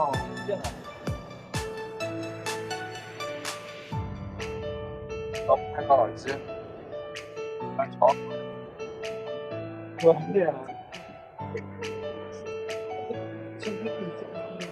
哦，这样啊，哦，看到耳机，蛮吵，我很累啊。今天可以这样子。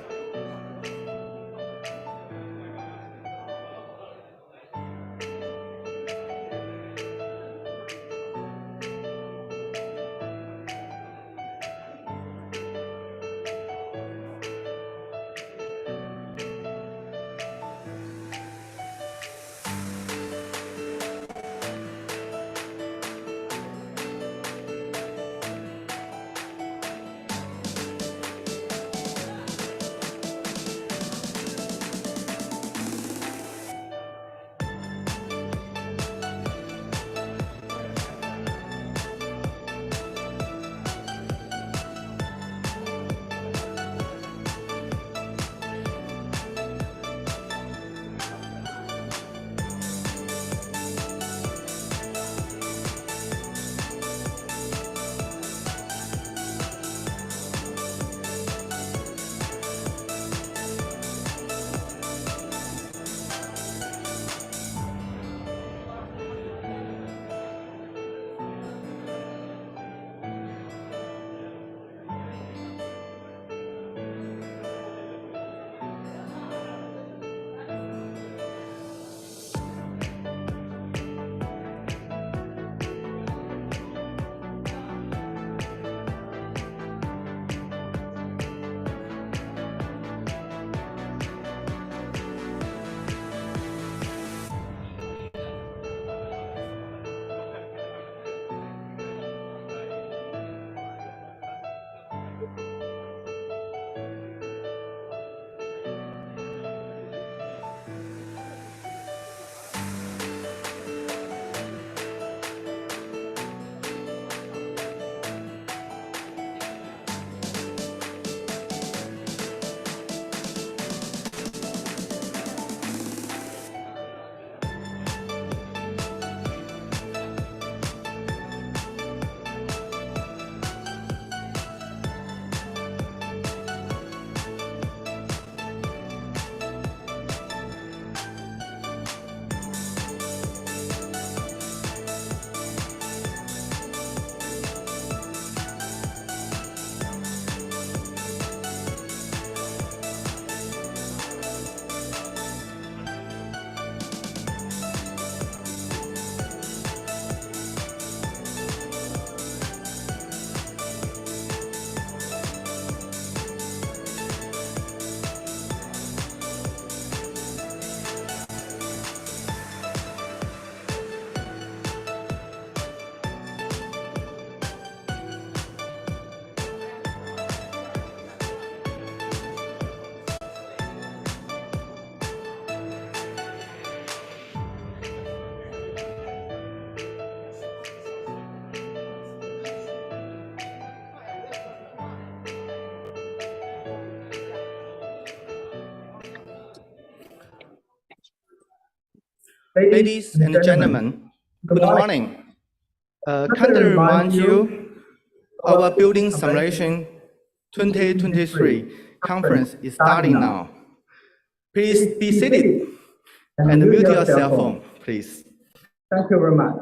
Ladies and gentlemen, good morning. Kindly remind you, our Building Simulation 2023 conference is starting now. Please be seated and mute your cell phone, please. Thank you very much.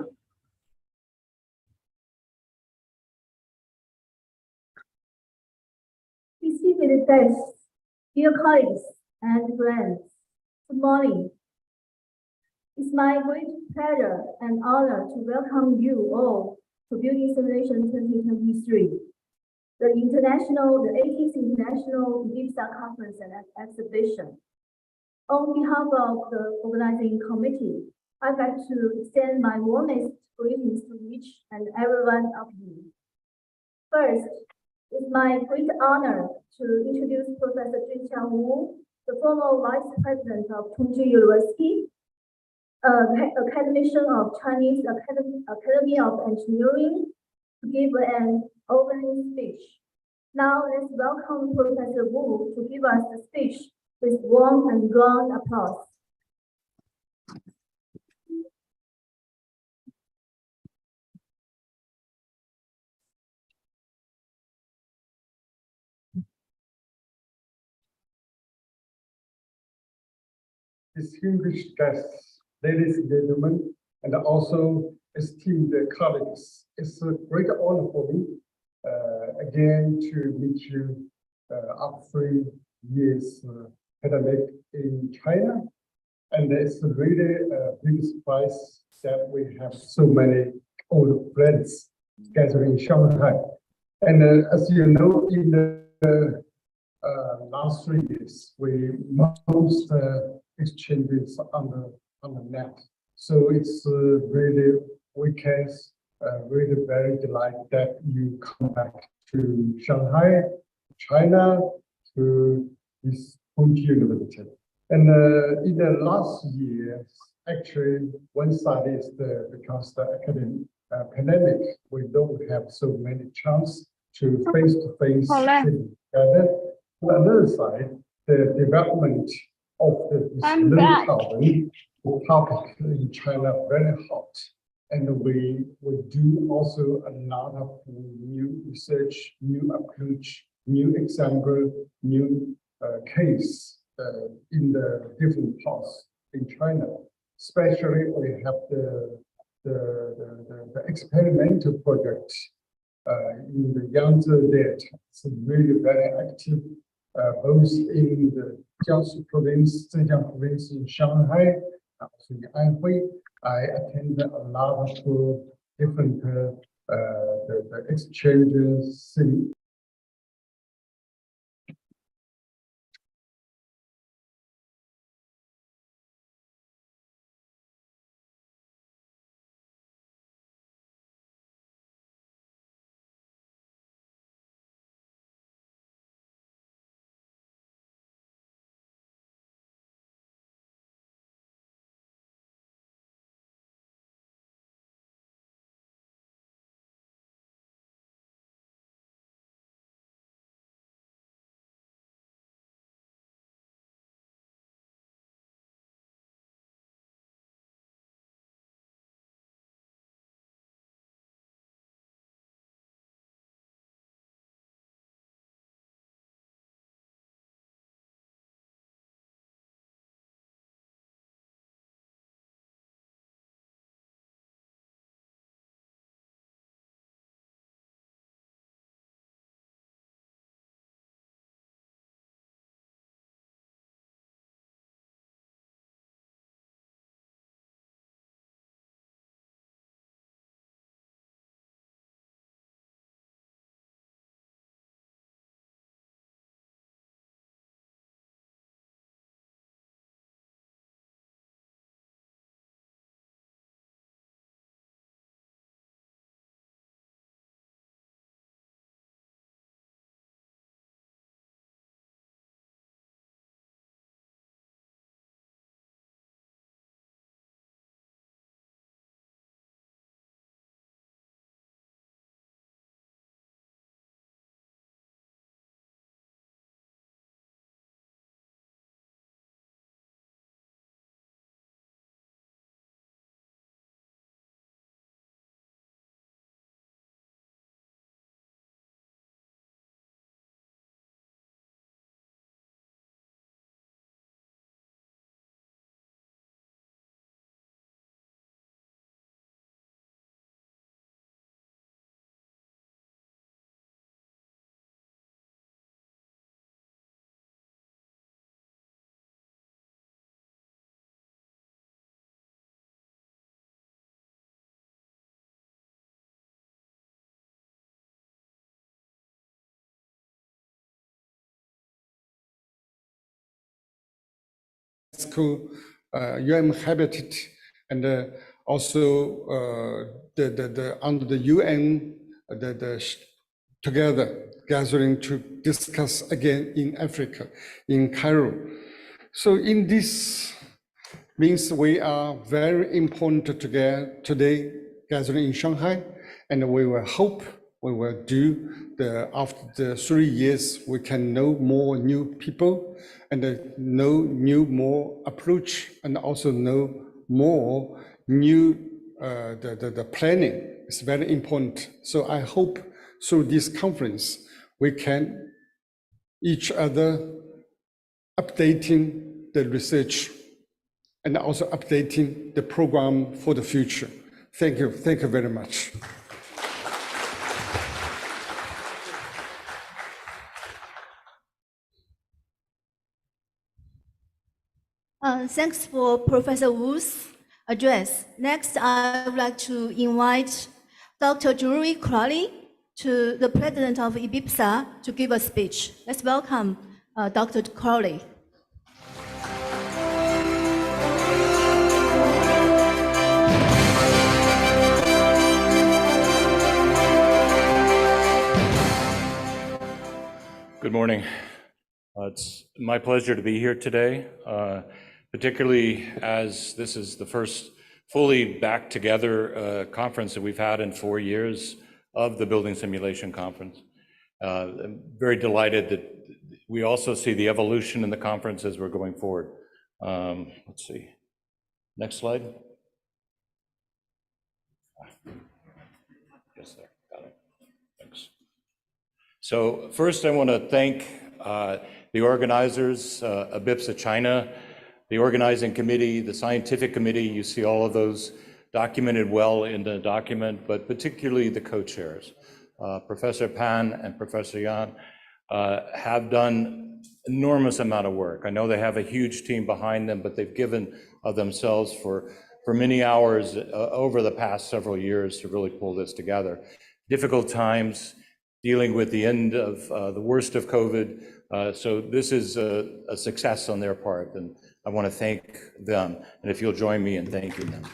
Distinguished guests, dear colleagues and friends, good morning. It's my great pleasure and honor to welcome you all to Building Simulation 2023, the 18th International BIPSA Conference and Exhibition. On behalf of the organizing committee, I'd like to extend my warmest greetings to each and every one of you. First, it's my great honor to introduce Professor Junqiang Wu, the former Vice President of Chongqing University, academician of Chinese Academy of Engineering, to give an opening speech. Now let's welcome Professor Wu to give us the speech with warm and round applause. distinguished guests, ladies and gentlemen, and also esteemed colleagues. It's a great honor for me again to meet you after 3 years pandemic in China. And it's really a big surprise that we have so many old friends gathering in Shanghai. And as you know, in the last 3 years, we most exchanges on the net. So it's really weekends, really very delighted that you come back to Shanghai, China, to this Hongji University. And in the last years, actually, one side is because the academic pandemic, we don't have so many chance to face-to-face sit together. On the other side, the development of this low carbon topic in China very hot. And we do also a lot of new research, new approach, new example, new case in the different parts in China. Especially we have the experimental project in the Yangtze Delta. It's really very active, both in the Jiangsu province, Zhejiang province in Shanghai, also in Anhui. I attended a lot of different the exchanges. School, uninhabited, and also under the UN, together gathering to discuss again in Africa, in Cairo. So in this means we are very important today gathering in Shanghai, and we will hope we will do after the 3 years we can know more new people and know more approach, and also know more new the planning is very important. So I hope through this conference we can each other updating the research and also updating the program for the future. Thank you very much. Thanks for Professor Wu's address. Next, I would like to invite Dr. Drury Crowley, the president of IBIPSA, to give a speech. Let's welcome Dr. Crowley. Good morning. It's my pleasure to be here today, particularly as this is the first fully back together conference that we've had in 4 years of the Building Simulation Conference. I'm very delighted that we also see the evolution in the conference as we're going forward. Let's see. Next slide. Yes, there. Got it. Thanks. So first, I want to thank the organizers, IBIPSA China, the organizing committee, the scientific committee. You see all of those documented well in the document, but particularly the co-chairs. Professor Pan and Professor Yan have done enormous amount of work. I know they have a huge team behind them, but they've given of themselves for many hours over the past several years to really pull this together. Difficult times, dealing with the end of the worst of COVID. So this is a success on their part, and I want to thank them. And if you'll join me in thanking them.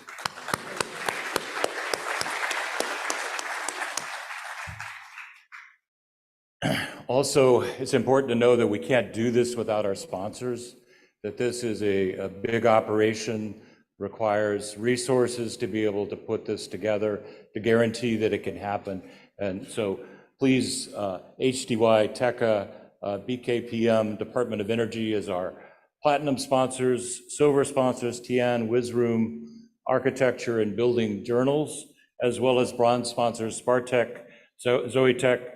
Also, it's important to know that we can't do this without our sponsors, that this is a big operation, requires resources to be able to put this together, to guarantee that it can happen. And so please, HDY, TECA, BKPM, Department of Energy is our platinum sponsors, silver sponsors, Tian, WizRoom, Architecture and Building Journals, as well as bronze sponsors, Spartech, Zoetech,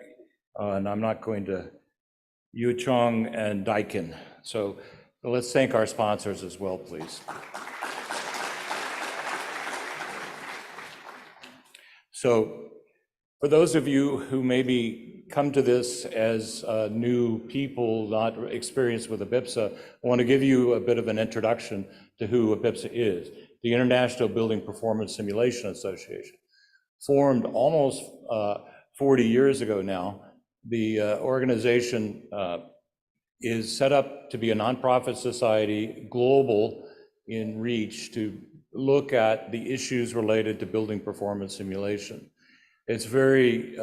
and I'm not going to, Yuchong and Daikin. So let's thank our sponsors as well, please. So for those of you who maybe come to this as new people, not experienced with IBIPSA, I want to give you a bit of an introduction to who IBIPSA is. The International Building Performance Simulation Association, formed almost 40 years ago now. The organization is set up to be a nonprofit society, global in reach, to look at the issues related to building performance simulation. It's very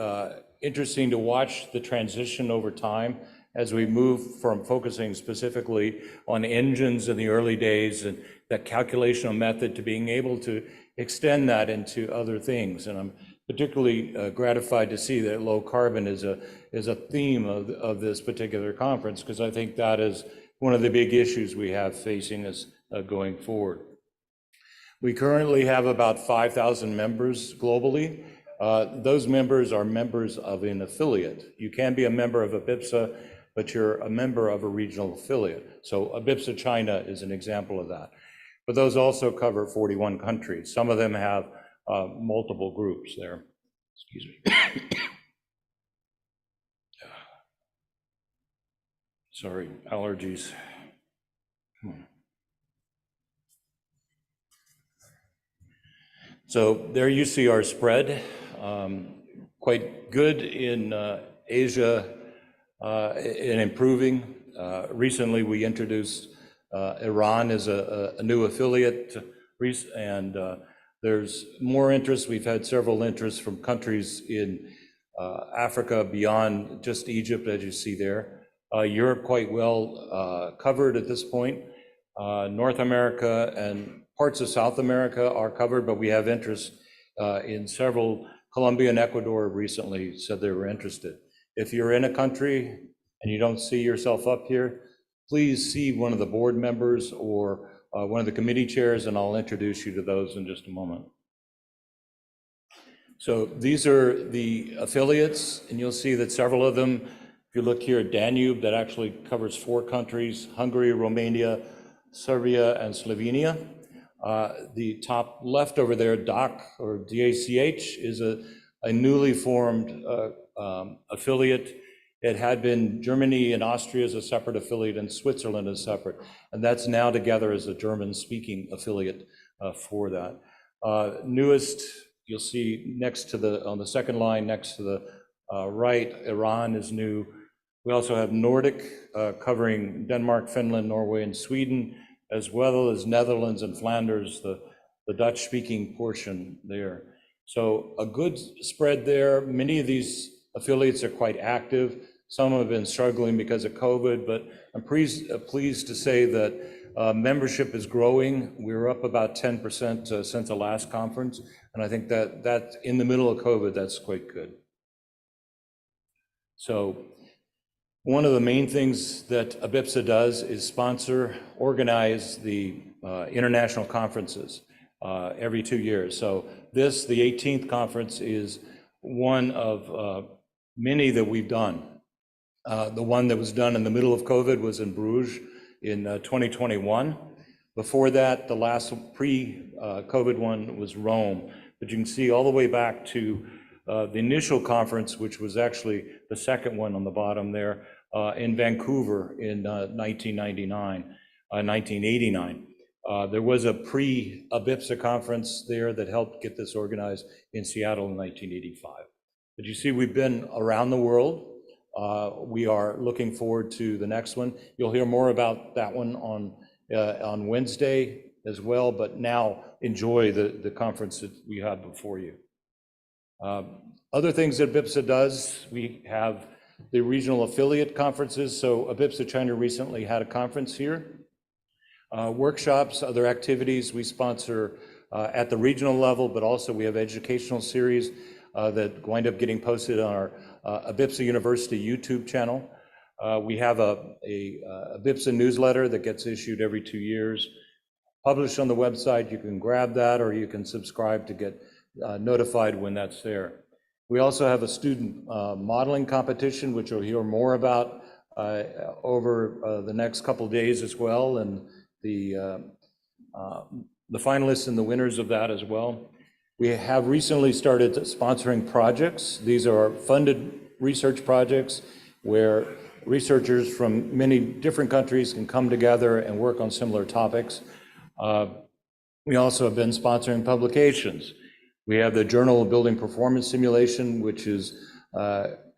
interesting to watch the transition over time as we move from focusing specifically on engines in the early days and that calculational method to being able to extend that into other things. And I'm particularly gratified to see that low carbon is a theme of this particular conference, because I think that is one of the big issues we have facing us going forward. We currently have about 5,000 members globally. Those members are members of an affiliate. You can be a member of IBIPSA, but you're a member of a regional affiliate. So IBIPSA China is an example of that. But those also cover 41 countries. Some of them have multiple groups there. Excuse me. Sorry, allergies. So there you see our spread. Quite good in Asia, in improving. Recently, we introduced Iran as a new affiliate, and there's more interest. We've had several interests from countries in Africa beyond just Egypt, as you see there. Europe quite well covered at this point. North America and parts of South America are covered, but we have interest in several. Colombia and Ecuador recently said they were interested. If you're in a country and you don't see yourself up here, please see one of the board members or one of the committee chairs, and I'll introduce you to those in just a moment. So these are the affiliates, and you'll see that several of them, if you look here at Danube, that actually covers 4 countries, Hungary, Romania, Serbia, and Slovenia. The top left over there, DACH, or DACH, is a newly formed affiliate. It had been Germany and Austria as a separate affiliate and Switzerland as separate. And that's now together as a German-speaking affiliate for that. Newest, you'll see next to on the second line, next to the right, Iran is new. We also have Nordic covering Denmark, Finland, Norway, and Sweden, as well as Netherlands and Flanders, the Dutch-speaking portion there. So a good spread there. Many of these affiliates are quite active. Some have been struggling because of COVID, but I'm pleased to say that membership is growing. We're up about 10% since the last conference, and I think that in the middle of COVID, that's quite good. So one of the main things that ABIPSA does is organize the international conferences every 2 years. So this, the 18th conference, is one of many that we've done. The one that was done in the middle of COVID was in Bruges in 2021. Before that, the last pre-COVID one was Rome. But you can see all the way back to the initial conference, which was actually the second one on the bottom there, in Vancouver in 1989. There was a pre-ABIPSA conference there that helped get this organized in Seattle in 1985. But you see, we've been around the world. We are looking forward to the next one. You'll hear more about that one on Wednesday as well, but now enjoy the conference that we have before you. Other things that ABIPSA does, we have the regional affiliate conferences. So ABIPSA China recently had a conference here. Workshops, other activities we sponsor at the regional level, but also we have educational series that wind up getting posted on our ABIPSA University YouTube channel. We have a ABIPSA newsletter that gets issued every 2 years, published on the website. You can grab that, or you can subscribe to get notified when that's there. We also have a student modeling competition, which you'll hear more about over the next couple days as well, and the finalists and the winners of that as well. We have recently started sponsoring projects. These are funded research projects where researchers from many different countries can come together and work on similar topics. We also have been sponsoring publications. We have the Journal of Building Performance Simulation, which is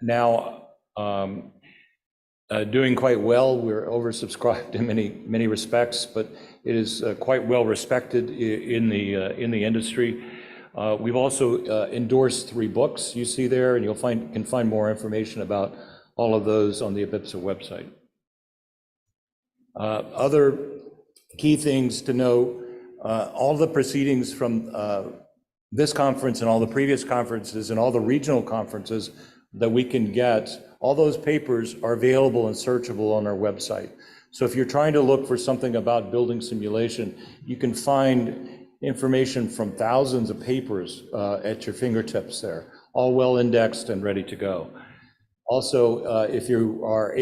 now doing quite well. We're oversubscribed in many respects, but it is quite well respected in the industry. We've also endorsed 3 books you see there, and can find more information about all of those on the ABIPSA website. Other key things to know, all the proceedings from this conference and all the previous conferences and all the regional conferences that we can get, all those papers are available and searchable on our website. So if you're trying to look for something about building simulation, you can find information from thousands of papers at your fingertips there, all well indexed and ready to go. Also, if you are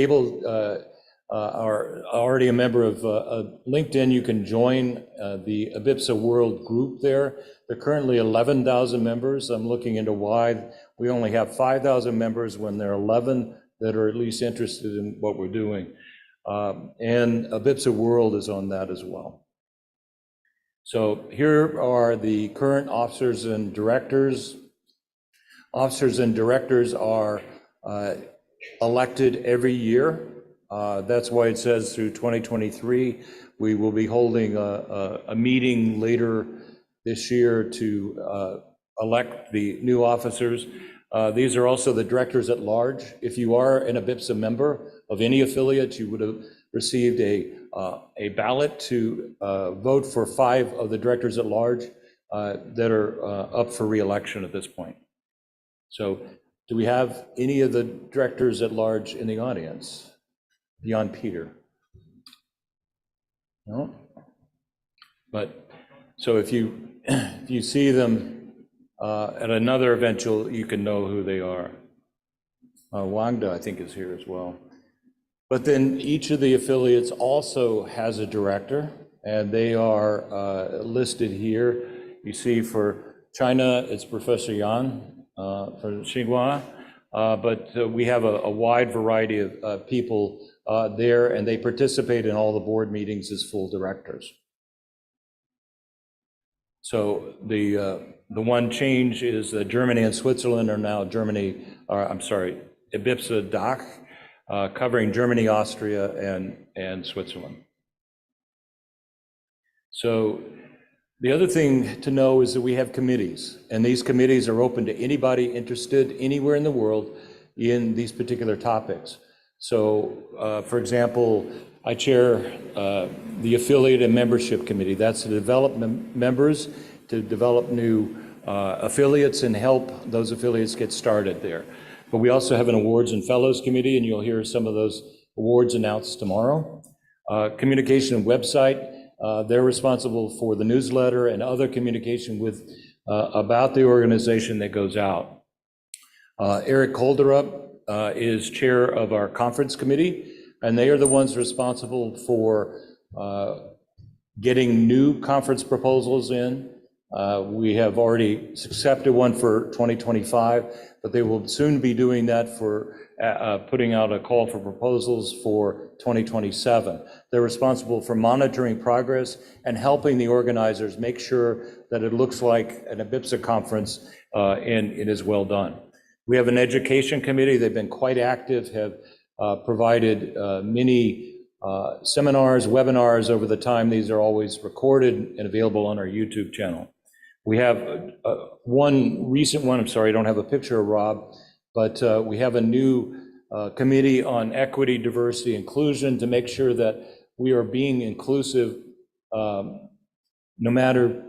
are already a member of LinkedIn, you can join the ABIPSA World group there. There are currently 11,000 members. I'm looking into why we only have 5,000 members when there are 11 that are at least interested in what we're doing. And ABIPSA World is on that as well. So here are the current officers and directors. Officers and directors are elected every year. That's why it says through 2023. We will be holding a meeting later this year to elect the new officers. These are also the directors at large. If you are an ABIPSA member of any affiliate, you would have received a ballot to vote for 5 of the directors at large that are up for re-election at this point. So do we have any of the directors at large in the audience beyond Peter? No? But so if you see them at another event, you can know who they are. Wangda, I think, is here as well. But then each of the affiliates also has a director. and they are listed here. You see for China, it's Professor Yan from Tsinghua, but we have a wide variety of people there, and they participate in all the board meetings as full directors. So the one change is that Germany and Switzerland are now IBIPSA DACH, covering Germany, Austria, and Switzerland. So the other thing to know is that we have committees, and these committees are open to anybody interested anywhere in the world in these particular topics. So, for example, I chair the Affiliate and Membership Committee. That's to develop members, to develop new affiliates and help those affiliates get started there. But we also have an Awards and Fellows Committee, and you'll hear some of those awards announced tomorrow. Communication and website, they're responsible for the newsletter and other communication with about the organization that goes out. Eric Kolderup is chair of our conference committee, and they are the ones responsible for getting new conference proposals in. We have already accepted one for 2025, but they will soon be doing that for putting out a call for proposals for 2027. They're responsible for monitoring progress and helping the organizers make sure that it looks like an IBIPSA conference and it is well done. We have an education committee. They've been quite active, have provided many seminars, webinars over the time. These are always recorded and available on our YouTube channel. We have one recent one, I'm sorry, I don't have a picture of Rob, but we have a new committee on equity, diversity, inclusion to make sure that we are being inclusive no matter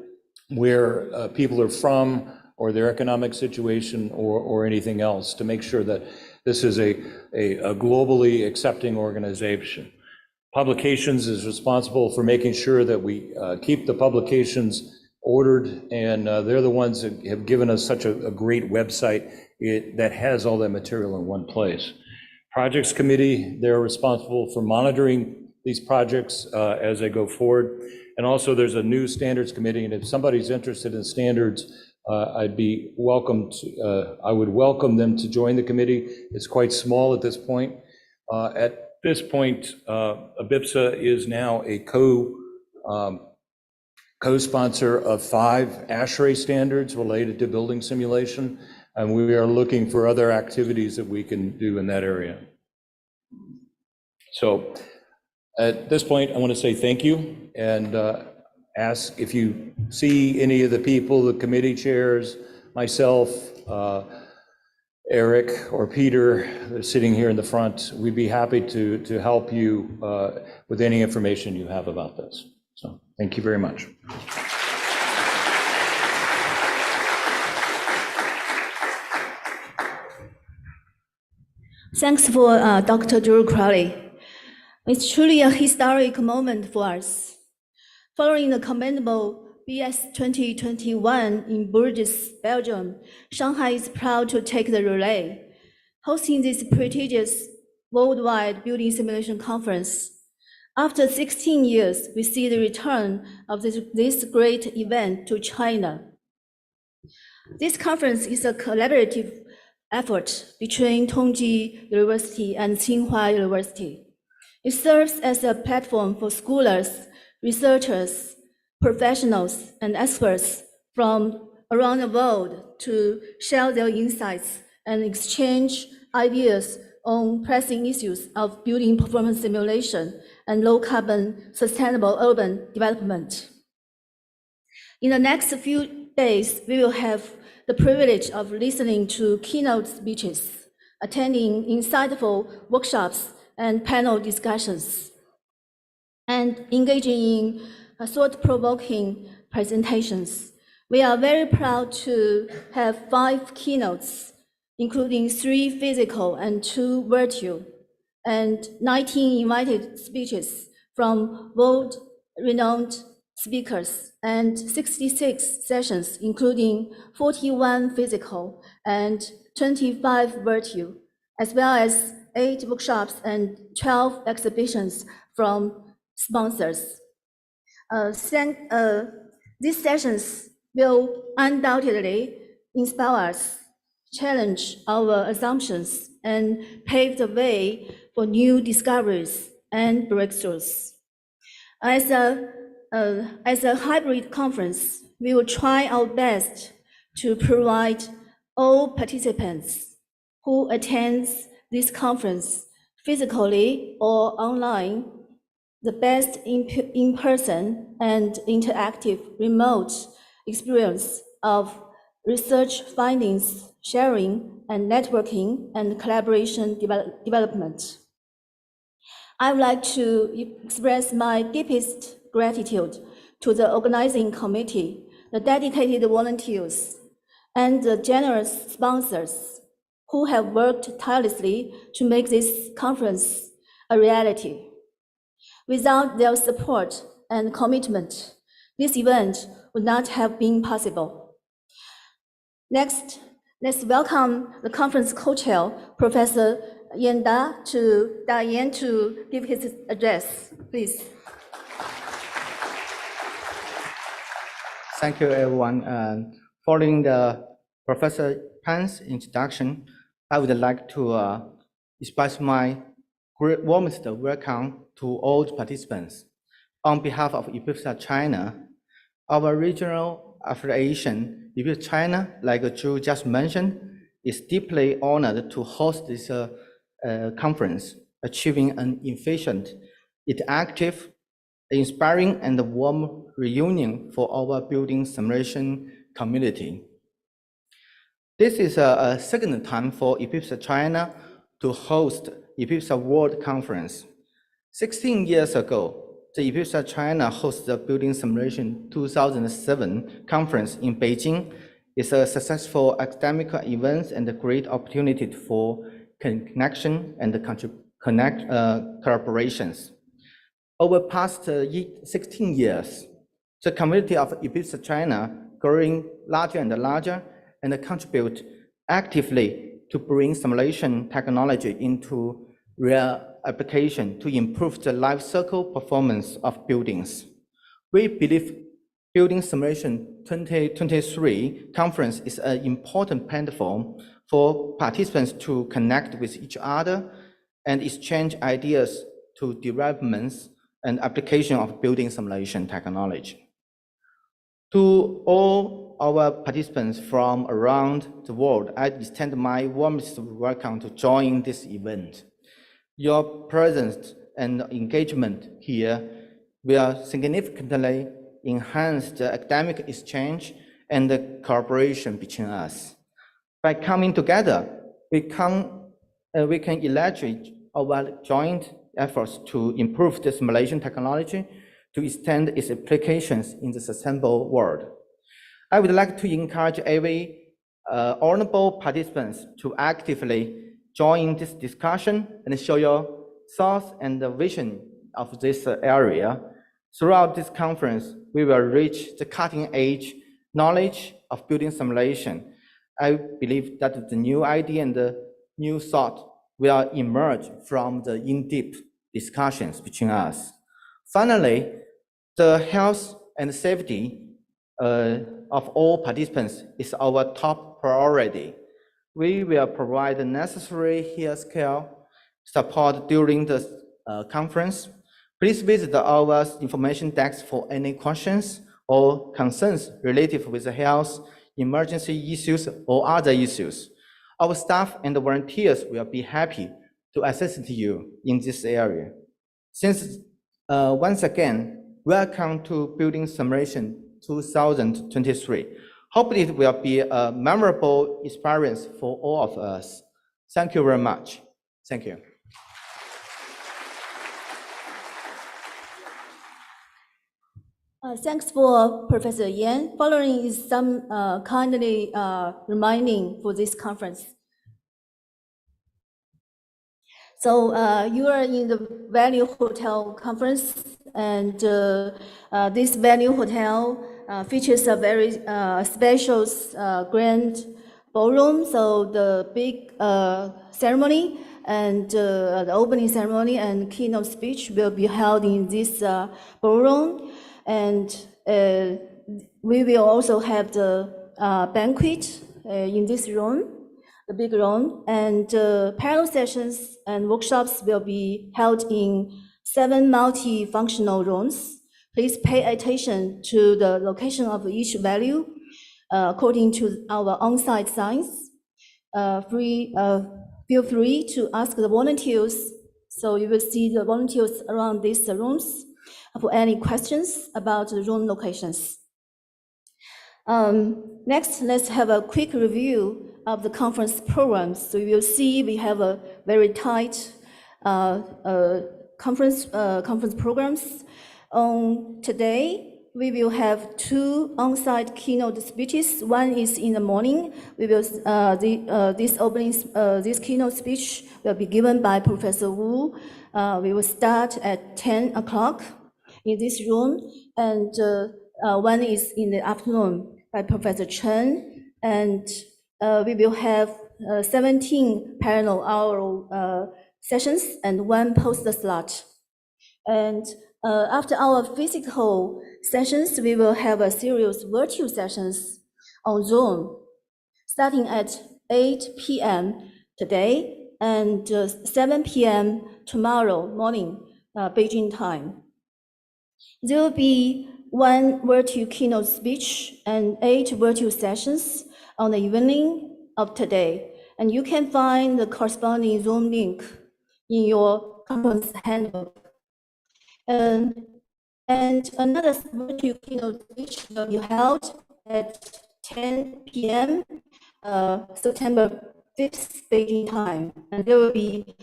where people are from or their economic situation or anything else, to make sure that this is a globally accepting organization. Publications is responsible for making sure that we keep the publications ordered, and they're the ones that have given us such a great website that has all that material in one place. Projects committee, they're responsible for monitoring these projects as they go forward. And also there's a new standards committee, and if somebody's interested in standards, I would welcome them to join the committee. It's quite small at this point. At this point, IBIPSA is now a co-sponsor of 5 ASHRAE standards related to building simulation, and we are looking for other activities that we can do in that area. So at this point, I want to say thank you and ask if you see any of the people, the committee chairs, myself, Eric or Peter sitting here in the front, we'd be happy to help you with any information you have about this. So thank you very much. Thanks for Dr. Drew Crowley. It's truly a historic moment for us. Following the commendable BS2021 in Bruges, Belgium, Shanghai is proud to take the relay, hosting this prestigious worldwide building simulation conference. After 16 years, we see the return of this great event to China. This conference is a collaborative effort between Tongji University and Tsinghua University. It serves as a platform for scholars, researchers, professionals, and experts from around the world to share their insights and exchange ideas on pressing issues of building performance simulation and low-carbon sustainable urban development. In the next few days, we will have the privilege of listening to keynote speeches, attending insightful workshops and panel discussions, and engaging in thought-provoking presentations. We are very proud to have 5 keynotes, including 3 physical and 2 virtual, and 19 invited speeches from world-renowned speakers, and 66 sessions, including 41 physical and 25 virtual, as well as 8 workshops and 12 exhibitions from sponsors. These sessions will undoubtedly inspire us, challenge our assumptions, and pave the way for new discoveries and breakthroughs. As a hybrid conference, we will try our best to provide all participants who attend this conference physically or online the best in-person and interactive remote experience of research findings, sharing, and networking and collaboration development. I would like to express my deepest gratitude to the organizing committee, the dedicated volunteers, and the generous sponsors who have worked tirelessly to make this conference a reality. Without their support and commitment, this event would not have been possible. Next, let's welcome the conference co-chair, Professor Da Yan, to give his address, please. Thank you, everyone. Following the Professor Pan's introduction, I would like to express my warmest welcome to all the participants. On behalf of IPIPSA China, our regional affiliation, IPIPSA China, like Drew just mentioned, is deeply honored to host this conference, achieving an efficient, interactive, inspiring, and warm reunion for our building simulation community. This is a second time for IPIPSA China to host IPIPSA World Conference. 16 years ago, the IPIPSA China hosted the Building Simulation 2007 conference in Beijing. It's a successful academic event and a great opportunity for connection and collaborations. Over past 16 years, the community of IPIPSA China growing larger and larger and contribute actively to bring simulation technology into real application to improve the life cycle performance of buildings. We believe Building Simulation 2023 conference is an important platform for participants to connect with each other and exchange ideas to developments and application of building simulation technology. To all our participants from around the world, I extend my warmest welcome to join this event. Your presence and engagement here will significantly enhance the academic exchange and the cooperation between us. By coming together, we can leverage our joint efforts to improve the simulation technology to extend its applications in the sustainable world. I would like to encourage every honorable participants to actively join this discussion and show your thoughts and the vision of this area. Throughout this conference, we will reach the cutting-edge knowledge of building simulation. I believe that the new idea and the new thought will emerge from the in-depth discussions between us. Finally, the health and safety of all participants is our top priority. We will provide the necessary healthcare support during the conference. Please visit our information desk for any questions or concerns related with the health, emergency issues, or other issues. Our staff and the volunteers will be happy to assist you in this area. Once again, welcome to Building Simulation 2023. Hopefully it will be a memorable experience for all of us. Thank you very much. Thank you. Thanks for Professor Yan. Following is some kindly reminding for this conference. So you are in the Value Hotel conference, and this Value Hotel features a very special grand ballroom. So the big ceremony and the opening ceremony and keynote speech will be held in this ballroom. And we will also have the banquet in this room, the big room, and panel sessions and workshops will be held in 7 multifunctional rooms. Please pay attention to the location of each value according to our on-site signs. Feel free to ask the volunteers. So you will see the volunteers around these rooms for any questions about the room locations. Next, let's have a quick review of the conference programs. So you will see we have a very tight conference programs. Today, we will have 2 on-site keynote speeches. One is in the morning. We will this keynote speech will be given by Professor Wu. We will start at 10 o'clock in this room, and one is in the afternoon by Professor Chen, and we will have 17 parallel hour sessions and 1 poster slot. And after our physical sessions, we will have a series of virtual sessions on Zoom, starting at 8 p.m. today and 7 p.m. tomorrow morning, Beijing time. There will be 1 virtual keynote speech and 8 virtual sessions on the evening of today. And you can find the corresponding Zoom link in your conference handbook. And another virtual keynote speech will be held at 10 p.m. September 5th, Beijing time. And there will be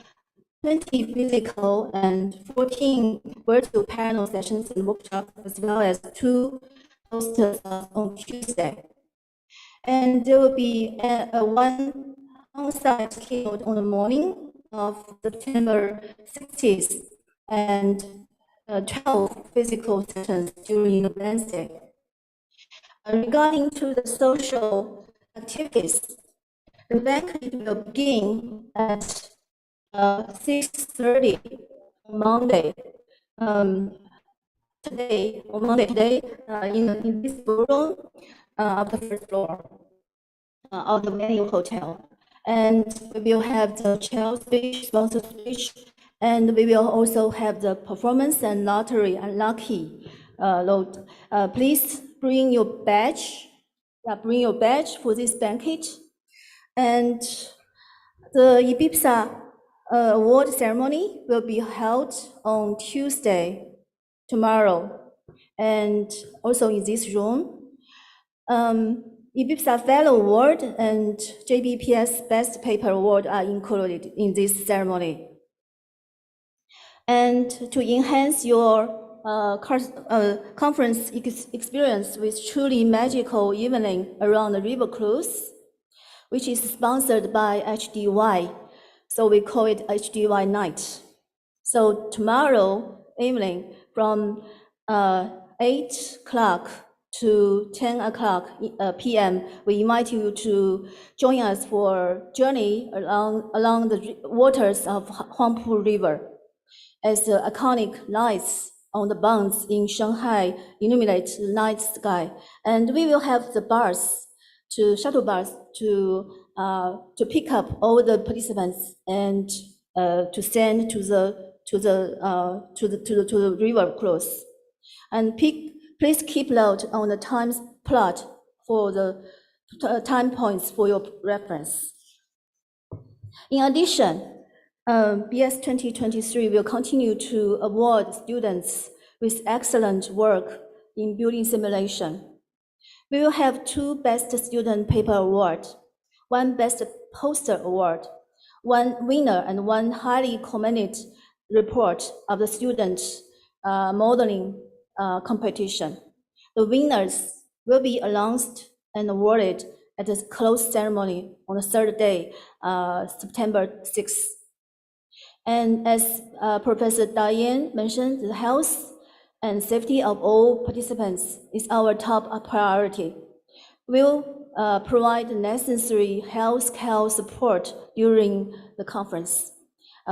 20 physical and 14 virtual panel sessions and workshops, as well as 2 posters on Tuesday. And there will be 1 on-site keynote on the morning of September 16th and 12 physical sessions during Wednesday. Regarding to the social activities, the banquet will begin at 6:30 on Monday. Today in this ballroom of the first floor of the Venue Hotel, and we will have the chair speech, sponsor speech, and we will also have the performance and lottery and lucky load. Please bring your badge. Bring your badge for this banquet, and the IBIPSA award ceremony will be held on Tuesday, tomorrow, and also in this room. IBIPSA Fellow Award and JBPS Best Paper Award are included in this ceremony. And to enhance your conference experience with truly magical evening around the river cruise, which is sponsored by HDY. So we call it HDY night. So tomorrow evening from 8 o'clock to 10 o'clock p.m., we invite you to join us for a journey along the waters of Huangpu River, as the iconic lights on the bunds in Shanghai illuminate the night sky. And we will have the shuttle bus to pick up all the participants and to send to the river cruise. And please keep note on the time plot for the time points for your reference. In addition, BS2023 will continue to award students with excellent work in building simulation. We will have 2 Best Student Paper Award, 1 Best Poster Award, 1 winner and 1 highly commended report of the student modeling competition. The winners will be announced and awarded at the close ceremony on the 3rd day, September 6th. And as Professor Diane mentioned, the health and safety of all participants is our top priority. We'll provide the necessary health care support during the conference.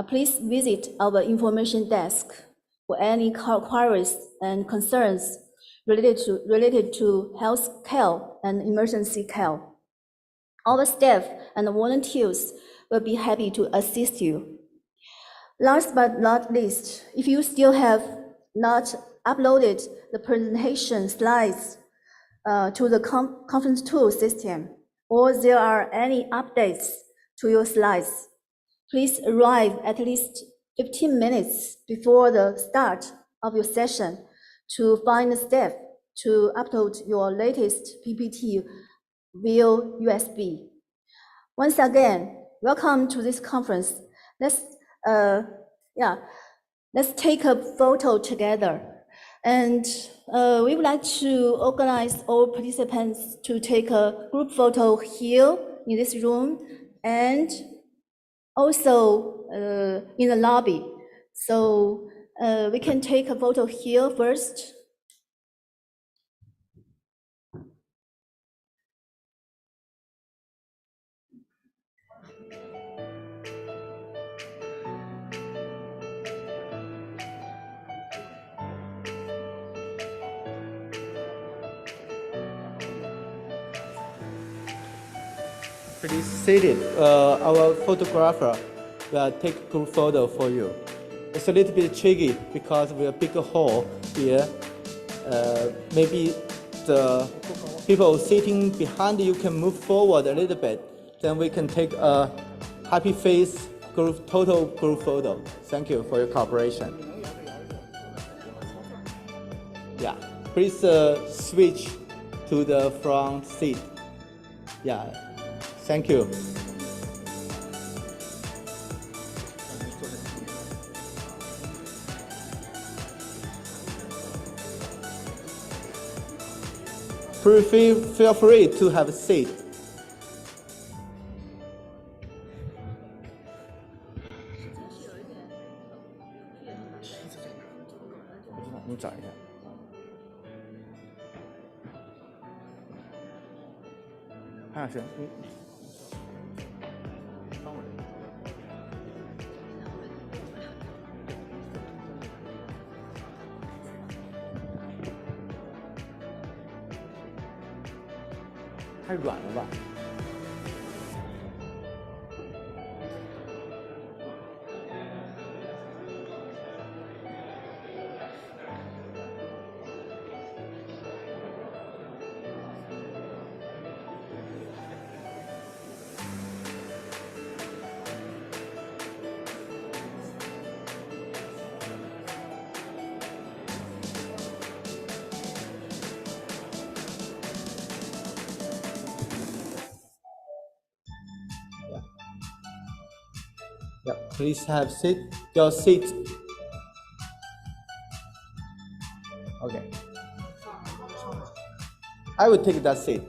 Please visit our information desk for any queries and concerns related to health care and emergency care. Our staff and volunteers will be happy to assist you. Last but not least, if you still have not uploaded the presentation slides to the conference tool system, or there are any updates to your slides, please arrive at least 15 minutes before the start of your session to find the staff to upload your latest PPT via USB. Once again, welcome to this conference. Let's take a photo together. And we would like to organize all participants to take a group photo here in this room and also in the lobby. So we can take a photo here first. Please seated. Our photographer will take a group photo for you. It's a little bit tricky because we have a bigger hall here. Maybe the people sitting behind you can move forward a little bit. Then we can take a happy face total group photo. Thank you for your cooperation. Yeah, please switch to the front seat. Yeah. Thank you. Feel free to have a seat.太软了吧。Yeah, please have your seat. Okay. I will take that seat.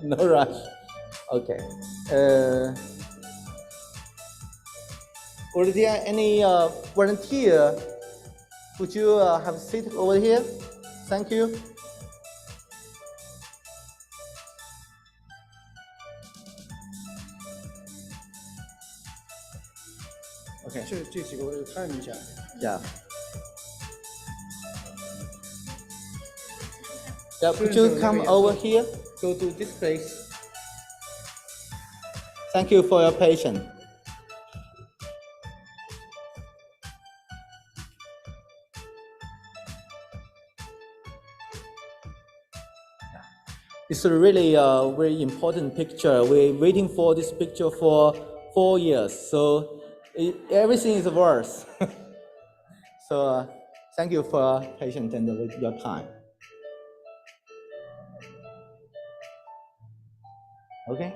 No rush. Okay. Were there any volunteer? Would you have a seat over here? Thank you. Okay. Yeah. Yeah, could you come over here? Go to this place. Thank you for your patience. It's a really very important picture. We're waiting for this picture for 4 years, so everything is worse. So thank you for your patience and your time. Okay.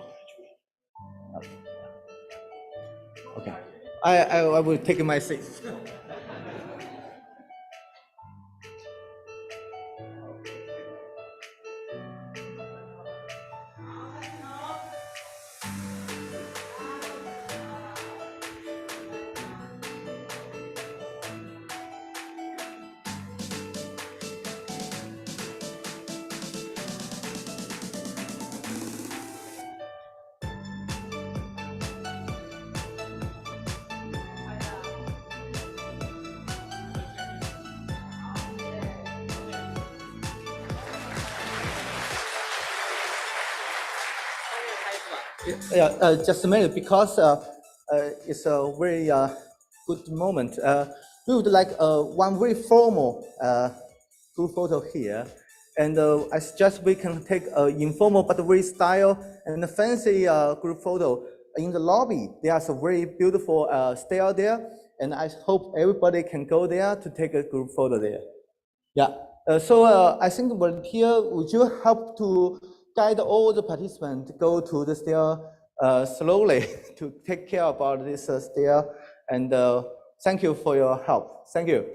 Okay. I will take my seat. Yeah, just a minute, because it's a very good moment. We would like one very formal group photo here. And I suggest we can take an informal but very style and fancy group photo in the lobby. There's a very beautiful stair there, and I hope everybody can go there to take a group photo there. Yeah, so I think volunteer, would you help to guide all the participants to go to the stair slowly to take care about this stair? And thank you for your help. Thank you.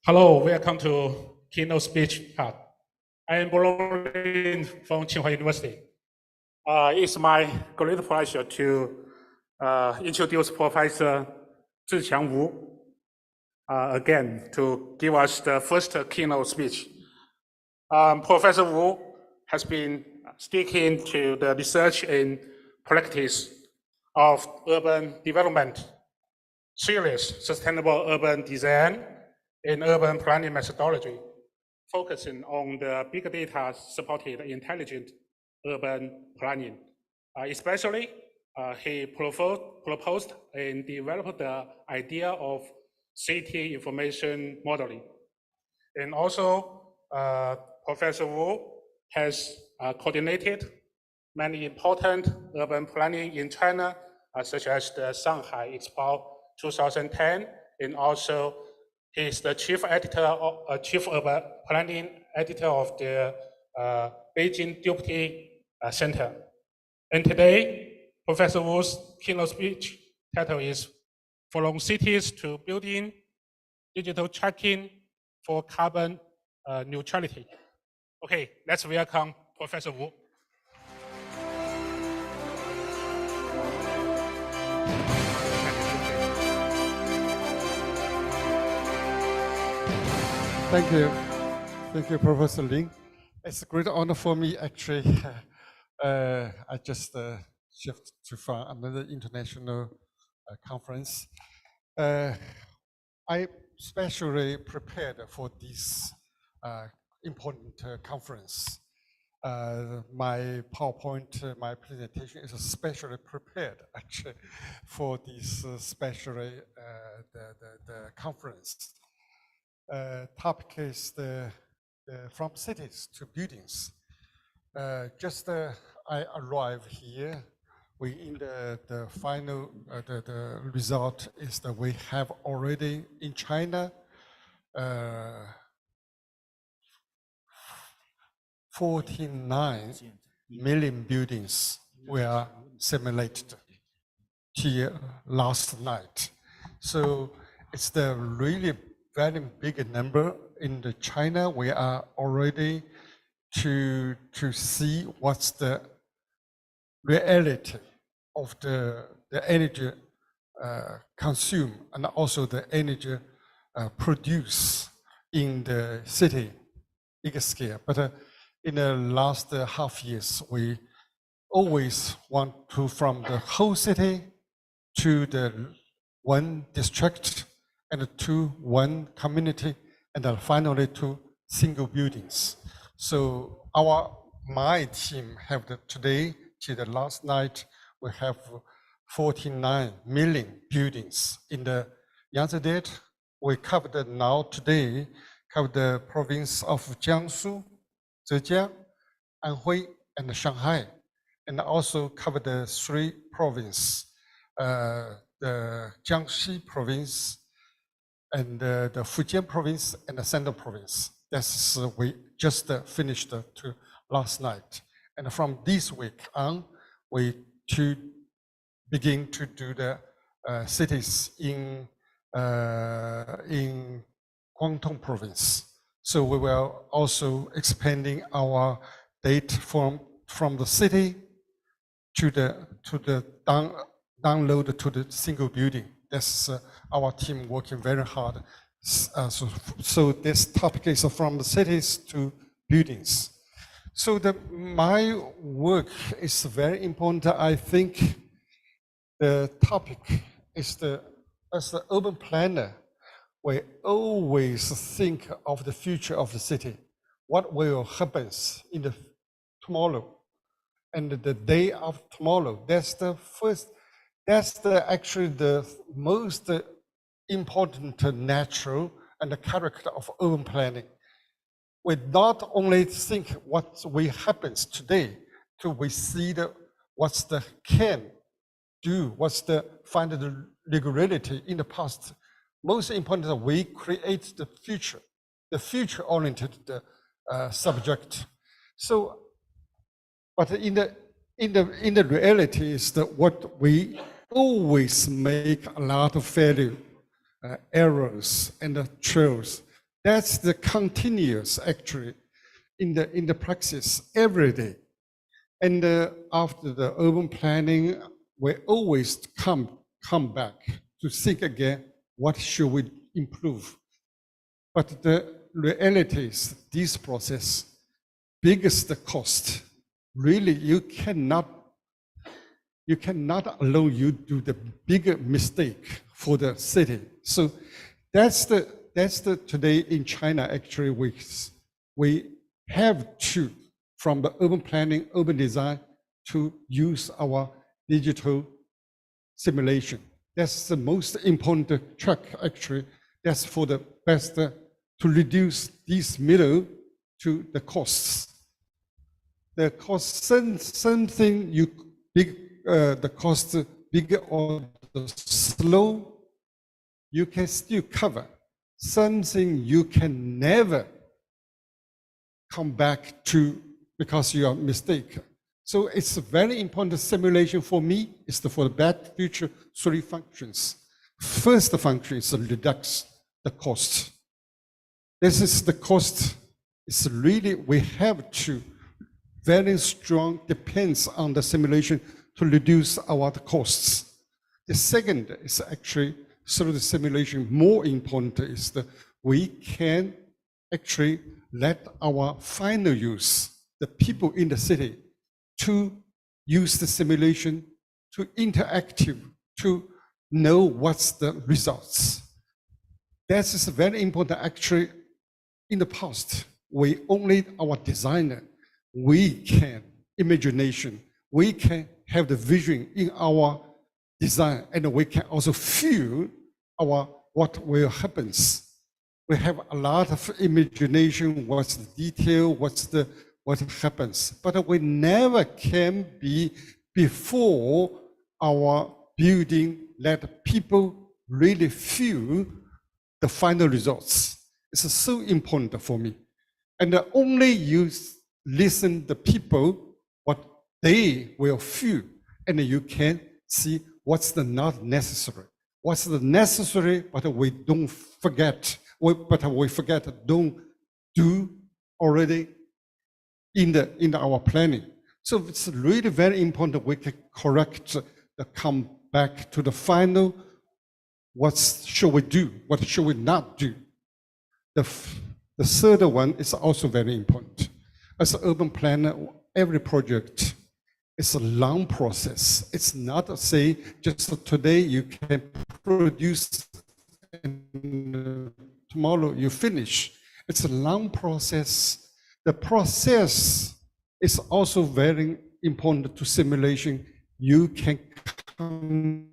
Hello, welcome to keynote speech part. I am Bolin from Tsinghua University. It's my great pleasure to introduce Professor Zhiqiang Wu again to give us the first keynote speech. Professor Wu has been sticking to the research and practice of urban development, serious sustainable urban design, and urban planning methodology, focusing on the big data supported intelligent urban planning. Especially, he proposed and developed the idea of city information modeling. And also, Professor Wu has coordinated many important urban planning in China, such as the Shanghai Expo 2010, and also he is the chief urban planning editor of the Beijing Deputy Center. And today, Professor Wu's keynote speech title is From Cities to Building Digital Tracking for Carbon Neutrality. Okay, let's welcome Professor Wu. Thank you. Thank you, Professor Lin. It's a great honor for me, actually. I just shifted to from another international conference. I specially prepared for this important conference. My PowerPoint, my presentation is especially prepared, actually, for this especially the conference. Topic is the from cities to buildings. I arrived here. We in the final the result is that we have already in China 49 million buildings were simulated here last night. So it's the really very big number in the China. We are already to see what's the reality of the energy consumed and also the energy produced in the city big scale. But in the last half years, we always want to from the whole city to the one district and to one community, and then finally to single buildings. So my team have today to the last night, we have 49 million buildings in the Yangtze Delta. We covered now today, covered the province of Jiangsu, Zhejiang, Anhui, and Shanghai, and also covered the 3 provinces, the Jiangxi province, and the Fujian province, and the Shandong province. That's we just finished last night. And from this week on, we begin to do the cities in Guangdong province. So we will also expanding our data from the city to the download to the single building. That's our team working very hard. So this topic is from the cities to buildings. So my work is very important. I think the topic is as the urban planner, we always think of the future of the city. What will happen in the tomorrow? and the day of tomorrow. That's the first, actually the most important natural and the character of urban planning. We not only think what will happens today, we see what's the can do, what's the find the regularity in the past. Most important, we create the future-oriented subject. So, but in the reality is that what we always make a lot of failure, errors and trails. That's the continuous actually in the practice every day. And after the urban planning, we always come back to think again, what should we improve? But the reality is this process, biggest cost, really you cannot allow you do the bigger mistake for the city. So that's the today in China actually we have to, from the urban planning, urban design, to use our digital simulation. That's the most important track actually. That's for the best to reduce these middle to the costs. The cost, something you big, the cost bigger or slow, you can still cover. Something you can never come back to because you are mistaken. So it's a very important simulation for me. It's for the back future 3 functions. First function is to reduce the cost. This is the cost. It's really, we have to very strong depends on the simulation to reduce our costs. The second is actually through the simulation, more important is that we can actually let our final use, the people in the city, to use the simulation, to interactive, to know what's the results. That is very important. Actually, in the past, we only our designer, we can imagination, we can have the vision in our design, and we can also feel what will happens. We have a lot of imagination, what's the detail, what happens, but we never can be before our building, let people really feel the final results. It's so important for me. And only you listen the people, what they will feel, and you can see what's the not necessary. What's the necessary, but we don't forget, but we forget, don't do already in our planning. So it's really very important we can correct, come back to the final, what should we do, what should we not do. The third one is also very important. As an urban planner, every project is a long process. It's not say just today you can produce and tomorrow you finish. It's a long process. The process is also very important to simulation. You can come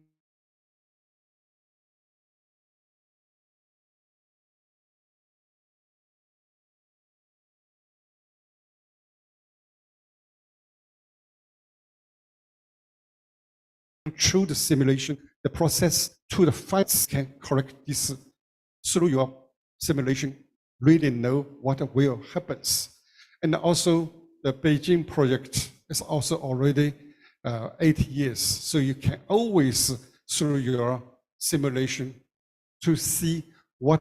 through the simulation, the process to the fights can correct this through your simulation, really know what will happen. And also the Beijing project is also already 8 years. So you can always, through your simulation, to see what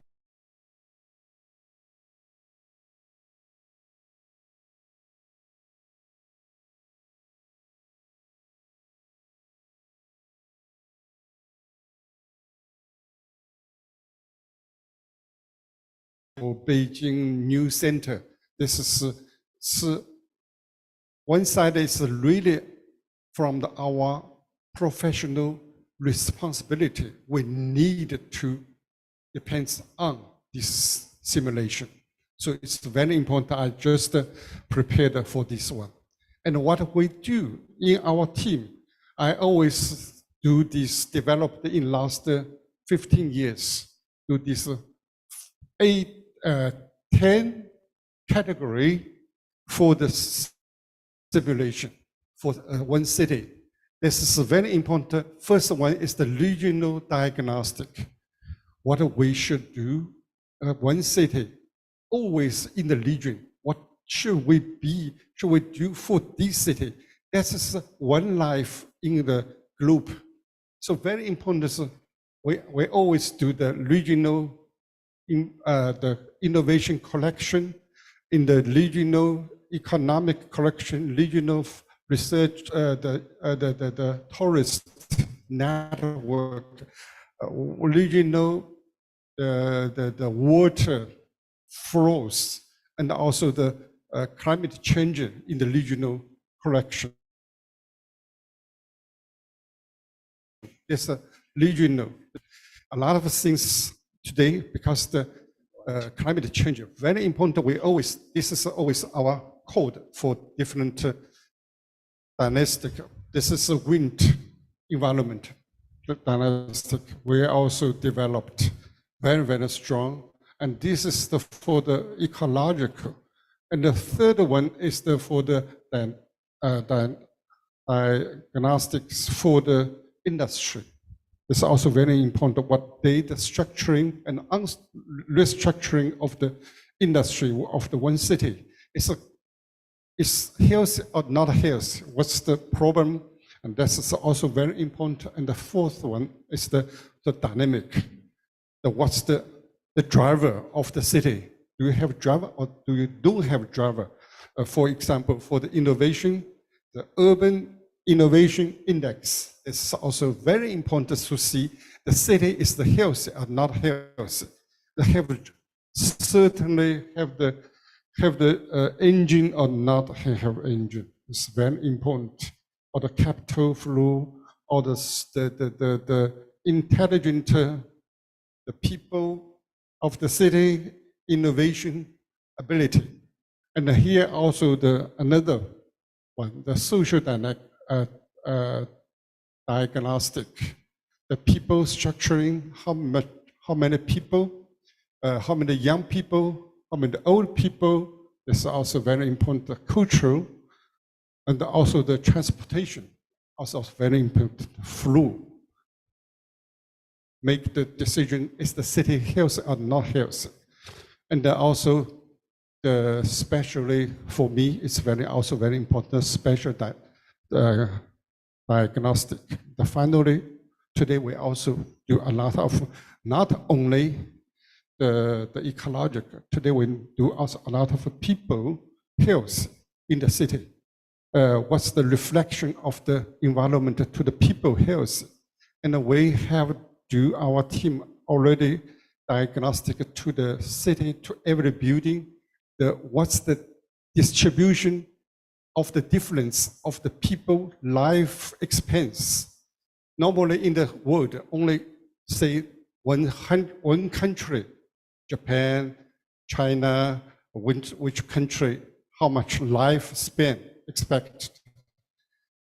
for Beijing New Center. This is one side is really from our professional responsibility. We need to depend on this simulation. So it's very important. I just prepared for this one. And what we do in our team, I always do this, developed in last 15 years, do this 10 category for the simulation for one city. This is very important. First one is the regional diagnostic. What we should do, one city, always in the region. What should we do for this city? That is one life in the group. So very important is we always do the regional, the innovation collection, in the regional economic collection, regional research, the tourist network, regional, the water flows, and also the climate change in the regional collection. It's a regional. A lot of things today, because the climate change, very important. This is always our code for different dynastic. This is a wind environment dynastic. We also developed very, very strong. And this is for the ecological. And the third one is for the diagnostics for the industry. It's also very important what data structuring and restructuring of the industry of the one city. Is healthy or not healthy? What's the problem? And this is also very important. And the fourth one is the dynamic. What's the driver of the city? Do you have driver or do you don't have driver? For example, for the innovation, the urban innovation index is also very important to see the city is the healthy or not healthy. They have certainly have the engine or not have engine. It's very important. Or the capital flow, or the intelligent, the people of the city, innovation ability. And here also another one, the social diagnostic, the people structuring, how many people, how many young people, how many old people. This is also very important. The cultural, and also the transportation, also very important. Flow. Make the decision: is the city healthy or not healthy? And also, especially for me, it's also very important. Special diagnostic. Finally, today we also do a lot of not only the ecological. Today we do also a lot of people health in the city. What's the reflection of the environment to the people health? And we have our team already diagnostic to the city, to every building. What's the distribution of the difference of the people life expense? Normally in the world, only say one country, Japan, China, which country, how much life span expected.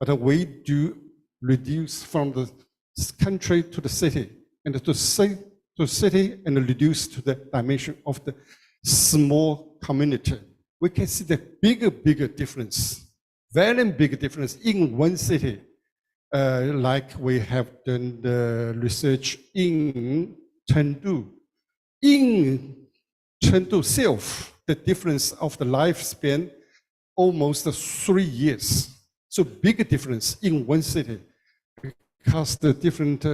But we do reduce from the country to the city, and to city and reduce to the dimension of the small community. We can see the bigger difference, very big difference in one city. Like we have done the research in Chengdu. In Chengdu itself, the difference of the lifespan almost 3 years. So big difference in one city because the different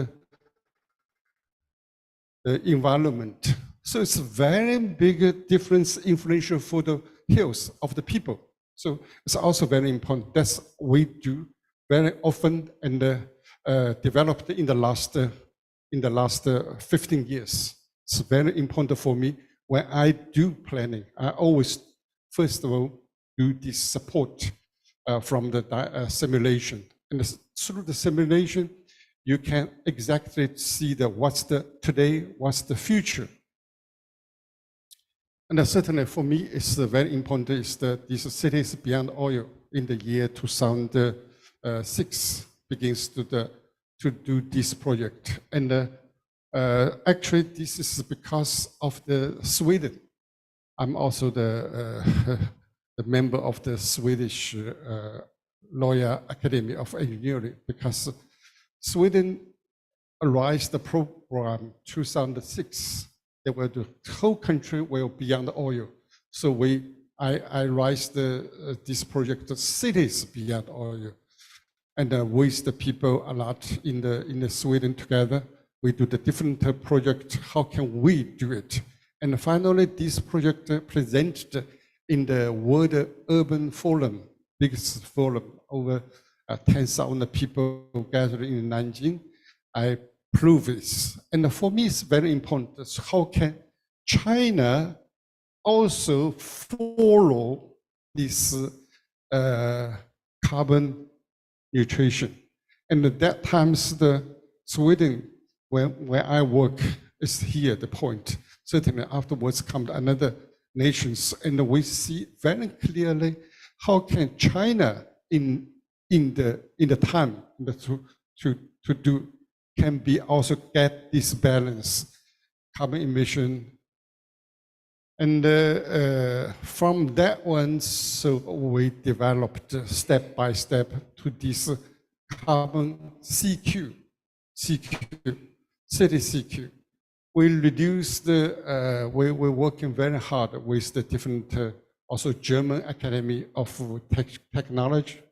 environment. So it's a very big difference, influential for the health of the people. So it's also very important. That's we do very often and developed in the last 15 years. It's very important for me. When I do planning, I always, first of all, do this support from the simulation. And through the simulation, you can exactly see what's the today, what's the future. And certainly for me, it's very important is that these cities beyond oil in the year 2006 begins to do this project. And actually, this is because of the Sweden. I'm also the member of the Swedish Lawyer Academy of Engineering, because Sweden raised the program 2006. They were the whole country were beyond oil. So I raised this project, the cities beyond oil, and with the people a lot in the Sweden together. We do the different project. How can we do it? And finally, this project presented in the World Urban Forum, biggest forum, over 10,000 people gathered in Nanjing. I prove this. And for me, it's very important. So how can China also follow this carbon nutrition? And at that times, the Sweden, where I work, is here, the point. Certainly afterwards come another nations, and we see very clearly how can China in the time to do can be also get this balance, carbon emission. And from that one, so we developed step by step to this carbon CQ, city CQ. We reduced we're working very hard with the different, also German Academy of Technology,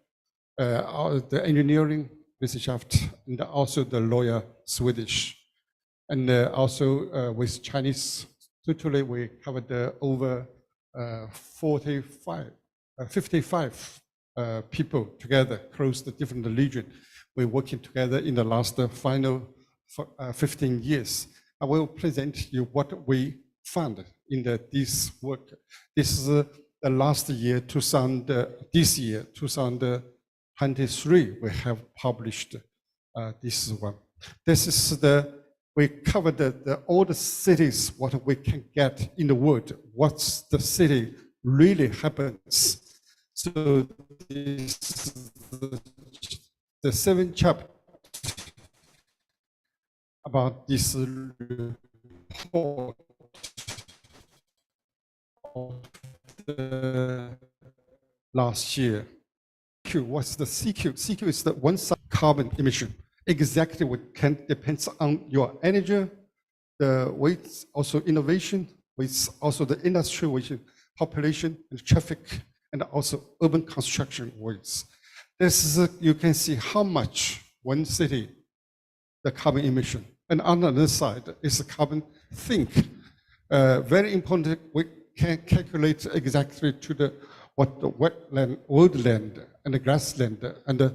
the engineering Wissenschaft, and also the lawyer Swedish. And also with Chinese, totally we covered over 55 people together across the different region. We're working together in the last final 15 years. I will present you what we found in this work. This is the last year, this year, 2023, we have published this one. This is we covered all the cities, what we can get in the world, what's the city really happens. So this is the 7th chapter about this report of the last year. What's the CQ? CQ is the one-side carbon emission. Exactly what depends on your energy, the weight, also innovation, with also the industry, which is population and traffic, and also urban construction weights. This is you can see how much one city, the carbon emission. And on the other side is the carbon sink. Very important, we can calculate exactly to what the wetland, woodland, and the grassland, and the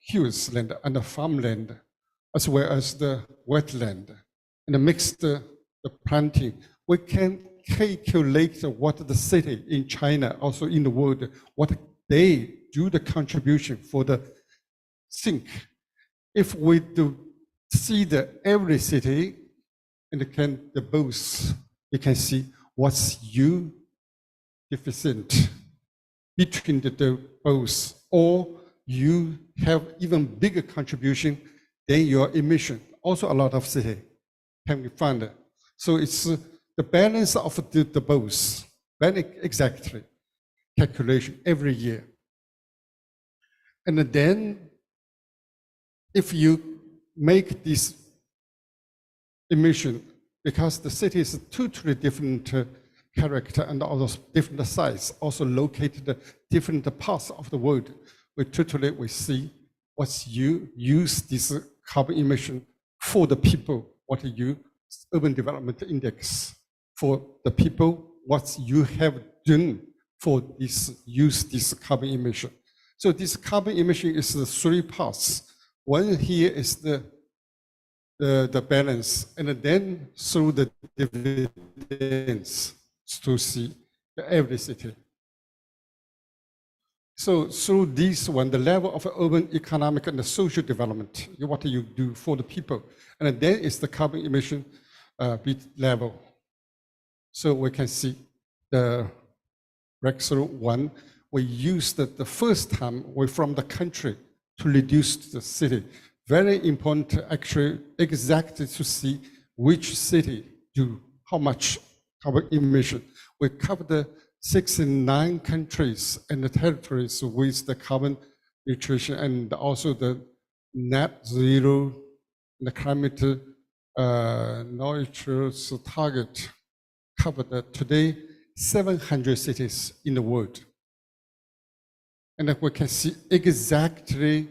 hills land, and the farmland, as well as the wetland, and the mixed the planting. We can calculate what the city in China, also in the world, what they do the contribution for the sink. If we do see every city, and the both, you can see what's you deficient between the both, or you have even bigger contribution than your emission. Also a lot of city can be found. So it's the balance of the both, very exactly calculation every year. And then if you make this emission, because the city is totally different character and also different size, also located different parts of the world, we see what you use this carbon emission for the people, what you urban development index for the people, what you have done for this carbon emission. So this carbon emission is the 3 parts. One here is the balance, and then through the dividends to see every city. So through this one, the level of urban economic and the social development, what do you do for the people? And then is the carbon emission level. So we can see the breakthrough one. We used the first time we from the country to reduce the city. Very important actually exactly to see which city do how much carbon emission. We covered 69 countries and the territories with the carbon nutrition and also the net zero and the climate neutral target covered today 700 cities in the world. And we can see exactly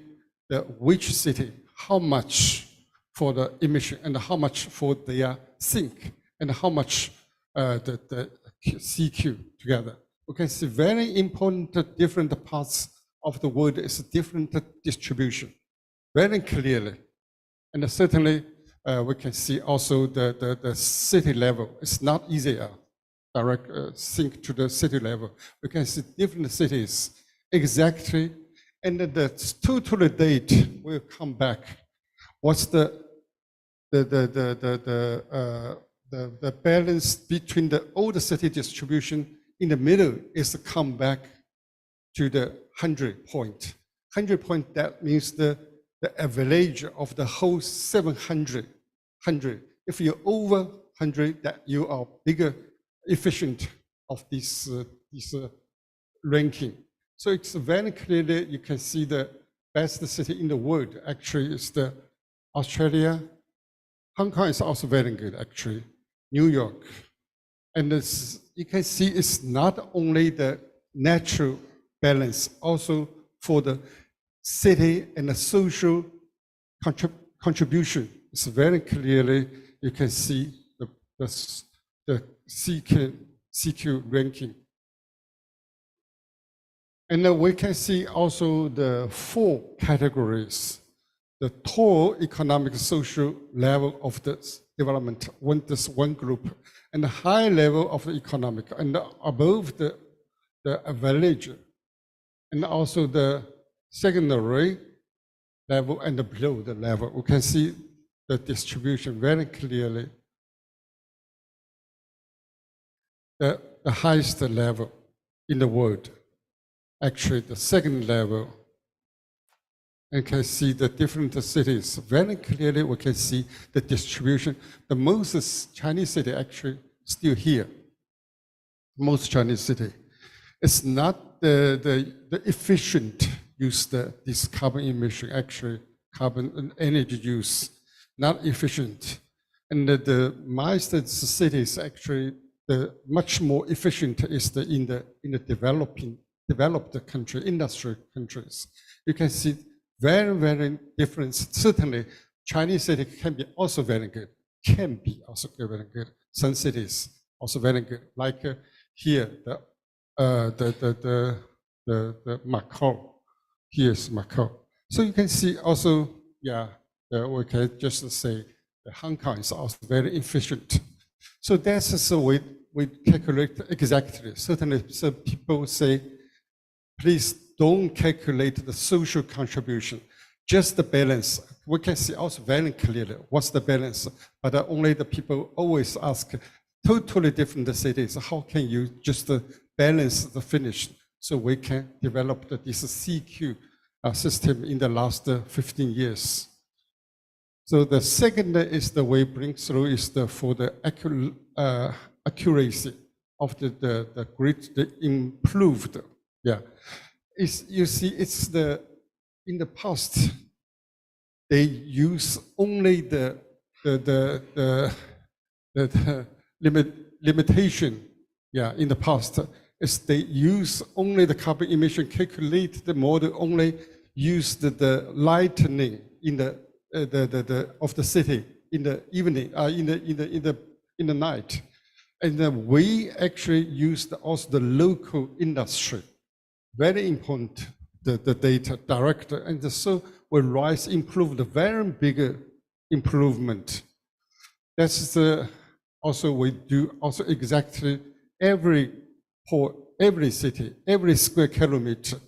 which city, how much for the emission and how much for their sink and how much the CQ together. We can see very important different parts of the world is different distribution, very clearly. And certainly we can see also the city level. It's not easier direct sync to the city level. We can see different cities exactly, and the total date will come back. What's the balance between the old city distribution in the middle is to come back to the 100 point. 100 point, that means the average of the whole 700. If you're over 100, that you are bigger efficient of this ranking. So it's very clearly, you can see the best city in the world actually is the Australia. Hong Kong is also very good actually, New York. And you can see it's not only the natural balance, also for the city and the social contribution. It's very clearly, you can see the CQ ranking. And then we can see also the 4 categories. The tall economic social level of the development, this one group, and the high level of the economic, and above the average, and also the secondary level and below the level. We can see the distribution very clearly. The highest level in the world, actually the second level, and can see the different cities very clearly. We can see the distribution. The most Chinese city actually still here. Most Chinese city. It's not the efficient use this carbon emission, actually carbon and energy use, not efficient. And the most cities actually the much more efficient is in the developed country, industrial countries. You can see very, very different. Certainly, Chinese city can be also very good. Can be also very good. Some cities also very good. Like here, the Macau. Here's Macau. So you can see also, yeah, we can just say that Hong Kong is also very efficient. So that's the way we calculate exactly. Certainly, some people say, please don't calculate the social contribution, just the balance. We can see also very clearly what's the balance, but only the people always ask totally different cities, how can you just balance the finish? So we can develop this CQ system in the last 15 years. So the second is the way breakthrough is for the accuracy of the grid, the improved. Yeah, you see, it's in the past they use only the limitation. Yeah, in the past is they use only the carbon emission, calculate the model, only use the lightning in the of the city in the evening, in the night, and then we actually used also the local industry. Very important, the data direct, and so we improve the very big improvement. That's also we do also exactly every port, every city, every square kilometer,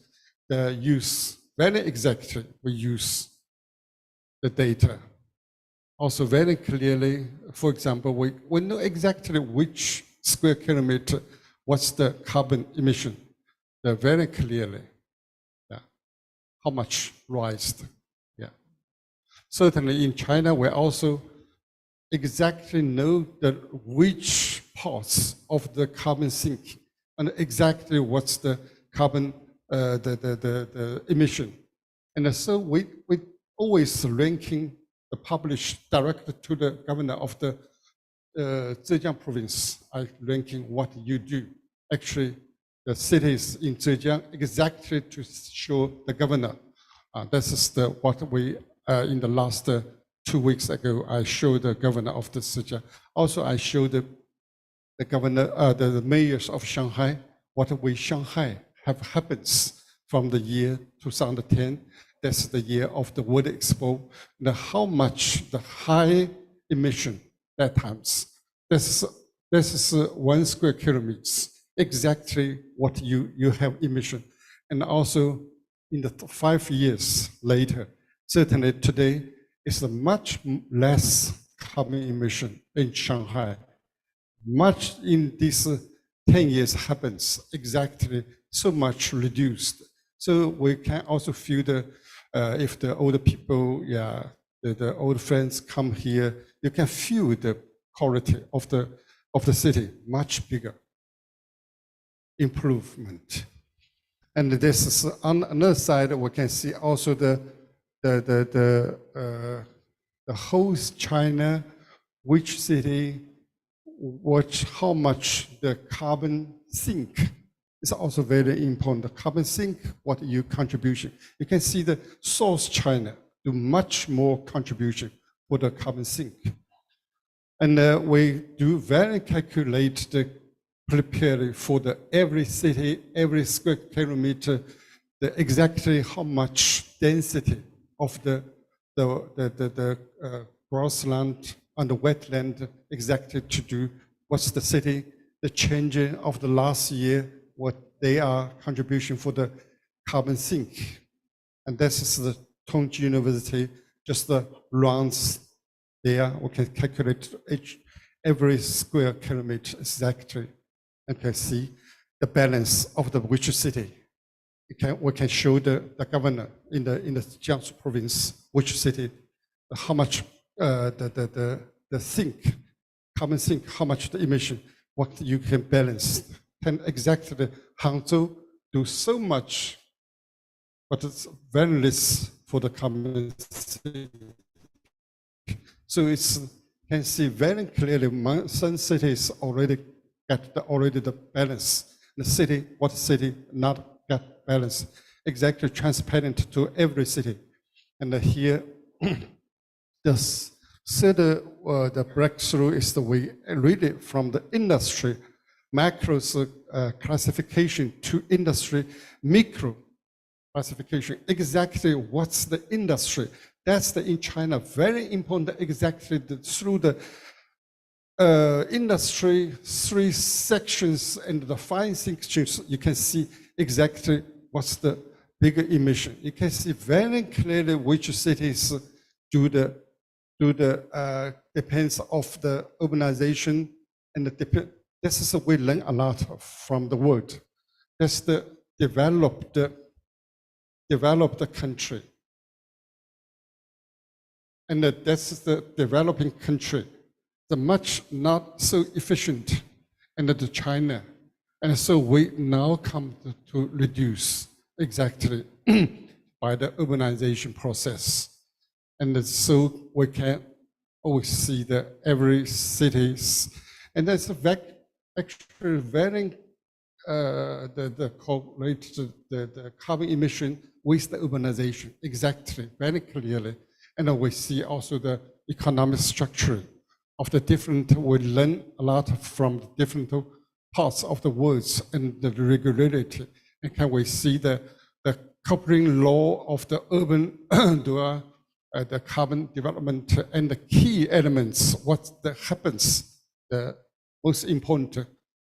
the use very exactly we use the data. Also very clearly, for example, we know exactly which square kilometer, what's the carbon emission? Very clearly, how much raised. Certainly in China, we also exactly know which parts of the carbon sink and exactly what's the carbon, the emission. And so we always ranking the published directly to the governor of the Zhejiang province. I ranking what you do. Actually, the cities in Zhejiang exactly to show the governor. This is what we in the last 2 weeks ago, I showed the governor of the Zhejiang. Also, I showed the governor, the mayors of Shanghai, what we Shanghai have happens from the year 2010. That's the year of the World Expo. And how much the high emission that times. This is 1 square kilometers, exactly what you have emission. And also in the 5 years later, certainly today is a much less carbon emission in Shanghai. Much in these 10 years happens exactly so much reduced. So we can also feel if the older people, the old friends come here, you can feel the quality of the city much bigger improvement. And this is on another side, we can see also the whole China, which city, how much the carbon sink is also very important. The carbon sink, what your contribution. You can see the South China do much more contribution for the carbon sink. And we do very calculate the prepare for every city, every square kilometer, exactly how much density of the grassland and the wetland exactly to do. What's the city, the changing of the last year, what they are contribution for the carbon sink. And this is the Tongji University, just the runs there. We can calculate every square kilometer exactly. And can see the balance of which city. We can show the governor in the Jiangsu province, which city, how much the sink, carbon sink, how much the emission, what you can balance. Can exactly Hangzhou do so much, but it's very less for the carbon sink. So it's can see very clearly some cities already get the balance. The city, what city not get balance, exactly transparent to every city. And here, the breakthrough is the way really from the industry macro classification to industry micro classification. Exactly what's the industry? That's in China very important. Exactly through the industry 3 sections and the 5 sections, you can see exactly what's the bigger emission. You can see very clearly which cities do the depends of the urbanization and this is we learn a lot from the world. That's the developed country, and that's the developing country. The much not so efficient and the China. And so we now come to reduce exactly by the urbanization process. And so we can always see that every cities, and that's actually very correlated the carbon emission with the urbanization, exactly, very clearly. And we see also the economic structure of the different, we learn a lot from different parts of the world and the regularity. And can we see the coupling law of the urban, the carbon development and the key elements, what happens, the most important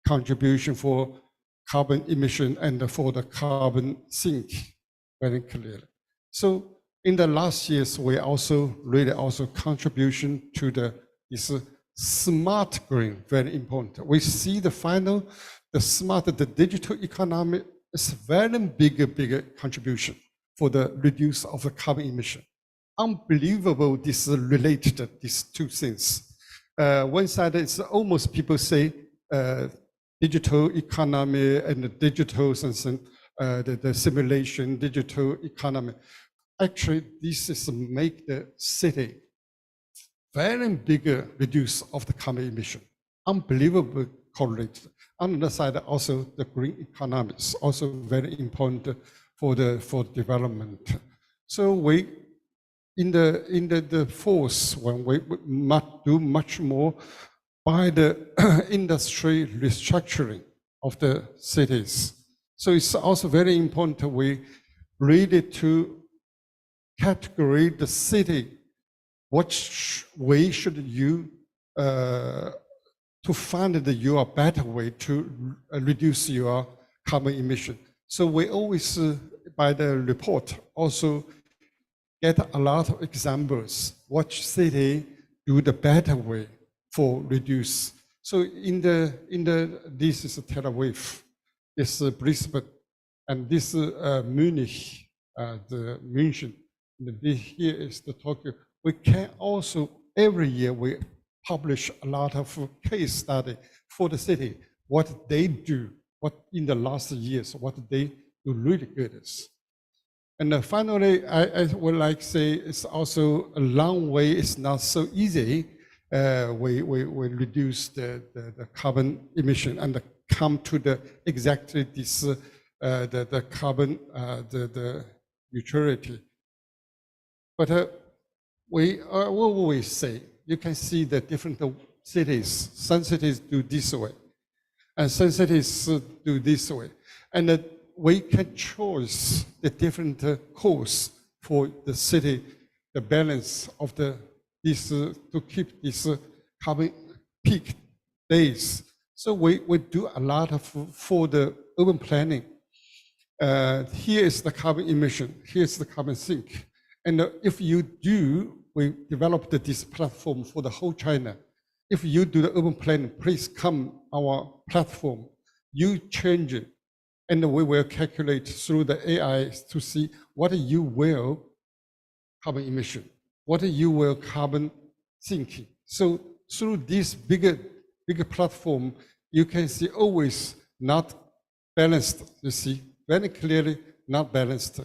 contribution for carbon emission and for the carbon sink, very clearly. So in the last years, we also really contribution to this smart green, very important. We see the the digital economy is very bigger contribution for the reduce of the carbon emission. Unbelievable, this is related, these two things. One side is almost people say digital economy and the digital something, the simulation, digital economy. Actually, this is make the city very bigger reduce of the carbon emission. Unbelievable correlated. On the other side, also the green economy is also very important for development. So we in the fourth one, we must do much more by the industry restructuring of the cities. So it's also very important we really to categorize the city. What way should you to find your better way to reduce your carbon emission? So we always, by the report, also get a lot of examples. What city do the better way for reduce? So this is Tel Aviv, this is Brisbane, and this is Munich, the München. Here is the Tokyo. We can also, every year, we publish a lot of case study for the city, what they do, what in the last years, what they do really good. And finally, I would like to say it's also a long way, it's not so easy. We reduce the carbon emission and come to the exactly this, the carbon, the neutrality. But we always say, you can see the different cities. Some cities do this way, and some cities do this way. And we can choose the different course for the city, the balance of this to keep this carbon peak days. So we do a lot of for the urban planning. Here is the carbon emission, here's the carbon sink. And if you do, we developed this platform for the whole China. If you do the urban planning, please come our platform. You change it, and we will calculate through the AI to see what you will carbon emission, what you will carbon sinking. So through this bigger platform, you can see always not balanced. You see very clearly not balanced.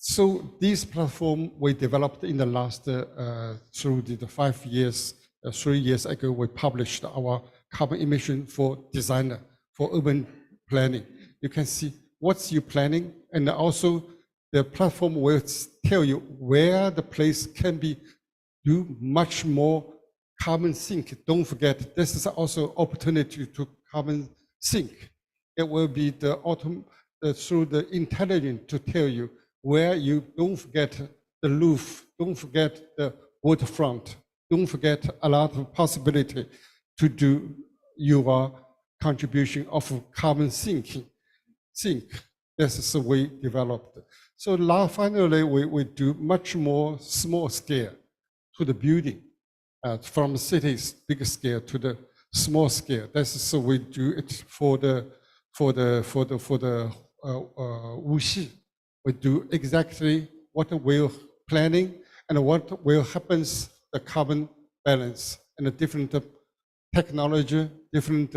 So this platform we developed in the last, through the 5 years, 3 years ago, we published our carbon emission for designer, for urban planning. You can see what's your planning, and also the platform will tell you where the place can be do much more carbon sink. Don't forget, this is also opportunity to carbon sink. It will be through the intelligence to tell you where you don't forget the roof, don't forget the waterfront, don't forget a lot of possibility to do your contribution of carbon sink. This is the way developed. So now finally, we do much more small scale to the building, from cities big scale to the small scale. This is we do it for the Wuxi. We do exactly what we're planning and what will happens the carbon balance and the different technology, different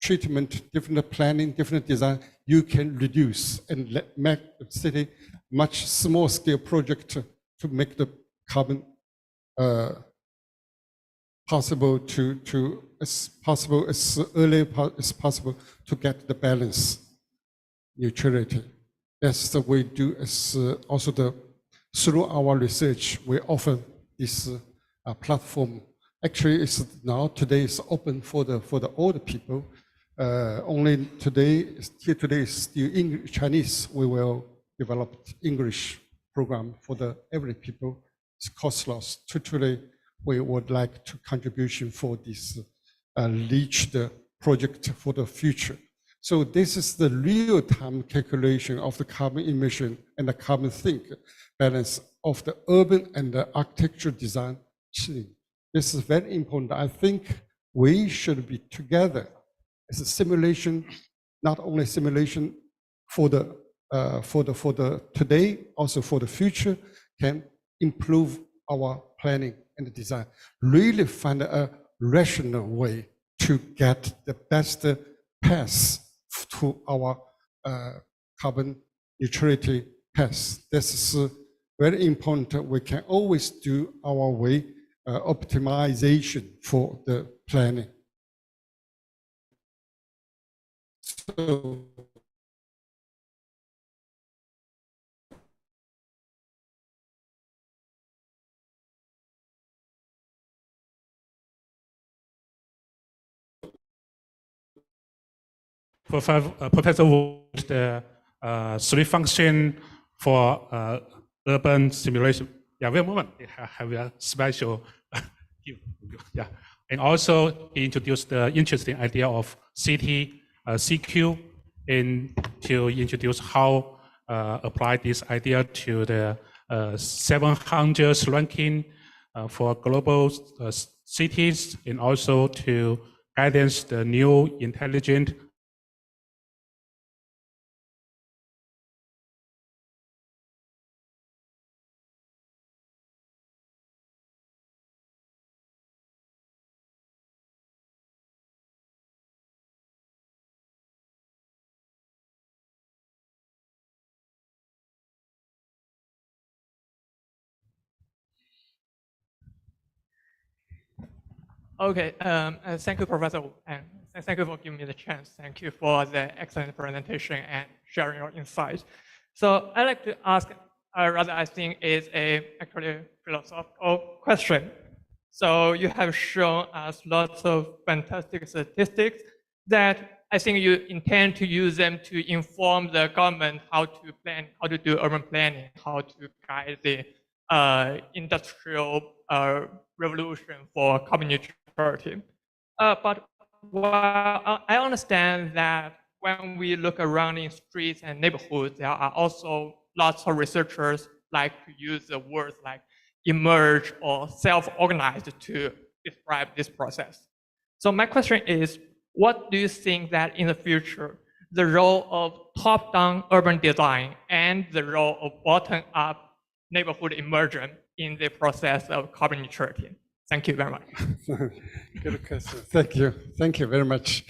treatment, different planning, different design. You can reduce and make the city much small scale project to make the carbon possible as early as possible to get the balance, neutrality. That's the way we do. As also through our research, we offer this platform. Actually, it's now today is open for the older people. Only today is still Chinese. We will develop English program for the every people. It's costless. Today, we would like to contribution for this reach the project for the future. So this is the real-time calculation of the carbon emission and the carbon sink balance of the urban and the architecture design. This is very important. I think we should be together. It's a simulation, not only simulation for the today, also for the future, can improve our planning and design. Really find a rational way to get the best path to our carbon neutrality path. This is very important. We can always do our way optimization for the planning. So Professor Wood, the three function for urban simulation. Yeah, wait a moment. I have a special. Yeah, and also he introduced the interesting idea of city CQ, and to introduce how apply this idea to the 700 ranking for global cities, and also to guidance the new intelligent Okay, thank you, Professor Wu, and thank you for giving me the chance. Thank you for the excellent presentation and sharing your insights. So I'd like to ask, rather I think is a actually philosophical question. So you have shown us lots of fantastic statistics that I think you intend to use them to inform the government how to plan, how to do urban planning, how to guide the industrial revolution for carbon neutrality. But while I understand that when we look around in streets and neighborhoods, there are also lots of researchers like to use the words like emerge or self-organized to describe this process. So my question is, what do you think that in the future, the role of top-down urban design and the role of bottom-up neighborhood immersion in the process of carbon neutrality? Thank you very much. Good question. Thank you. Thank you very much.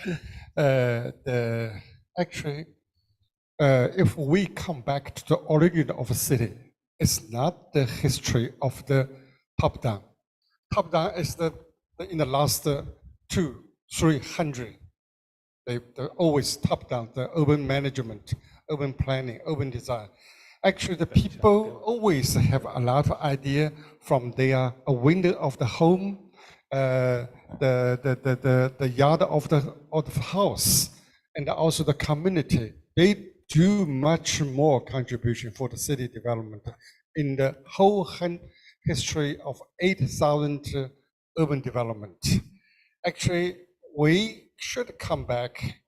Actually, if we come back to the origin of a city, it's not the history of the top-down. Top-down is in the last 200-300. They always top-down, the urban management, urban planning, urban design. Actually, the people always have a lot of idea from their window of the home, the yard of the house, and also the community. They do much more contribution for the city development in the whole history of 8,000 urban development. Actually, we should come back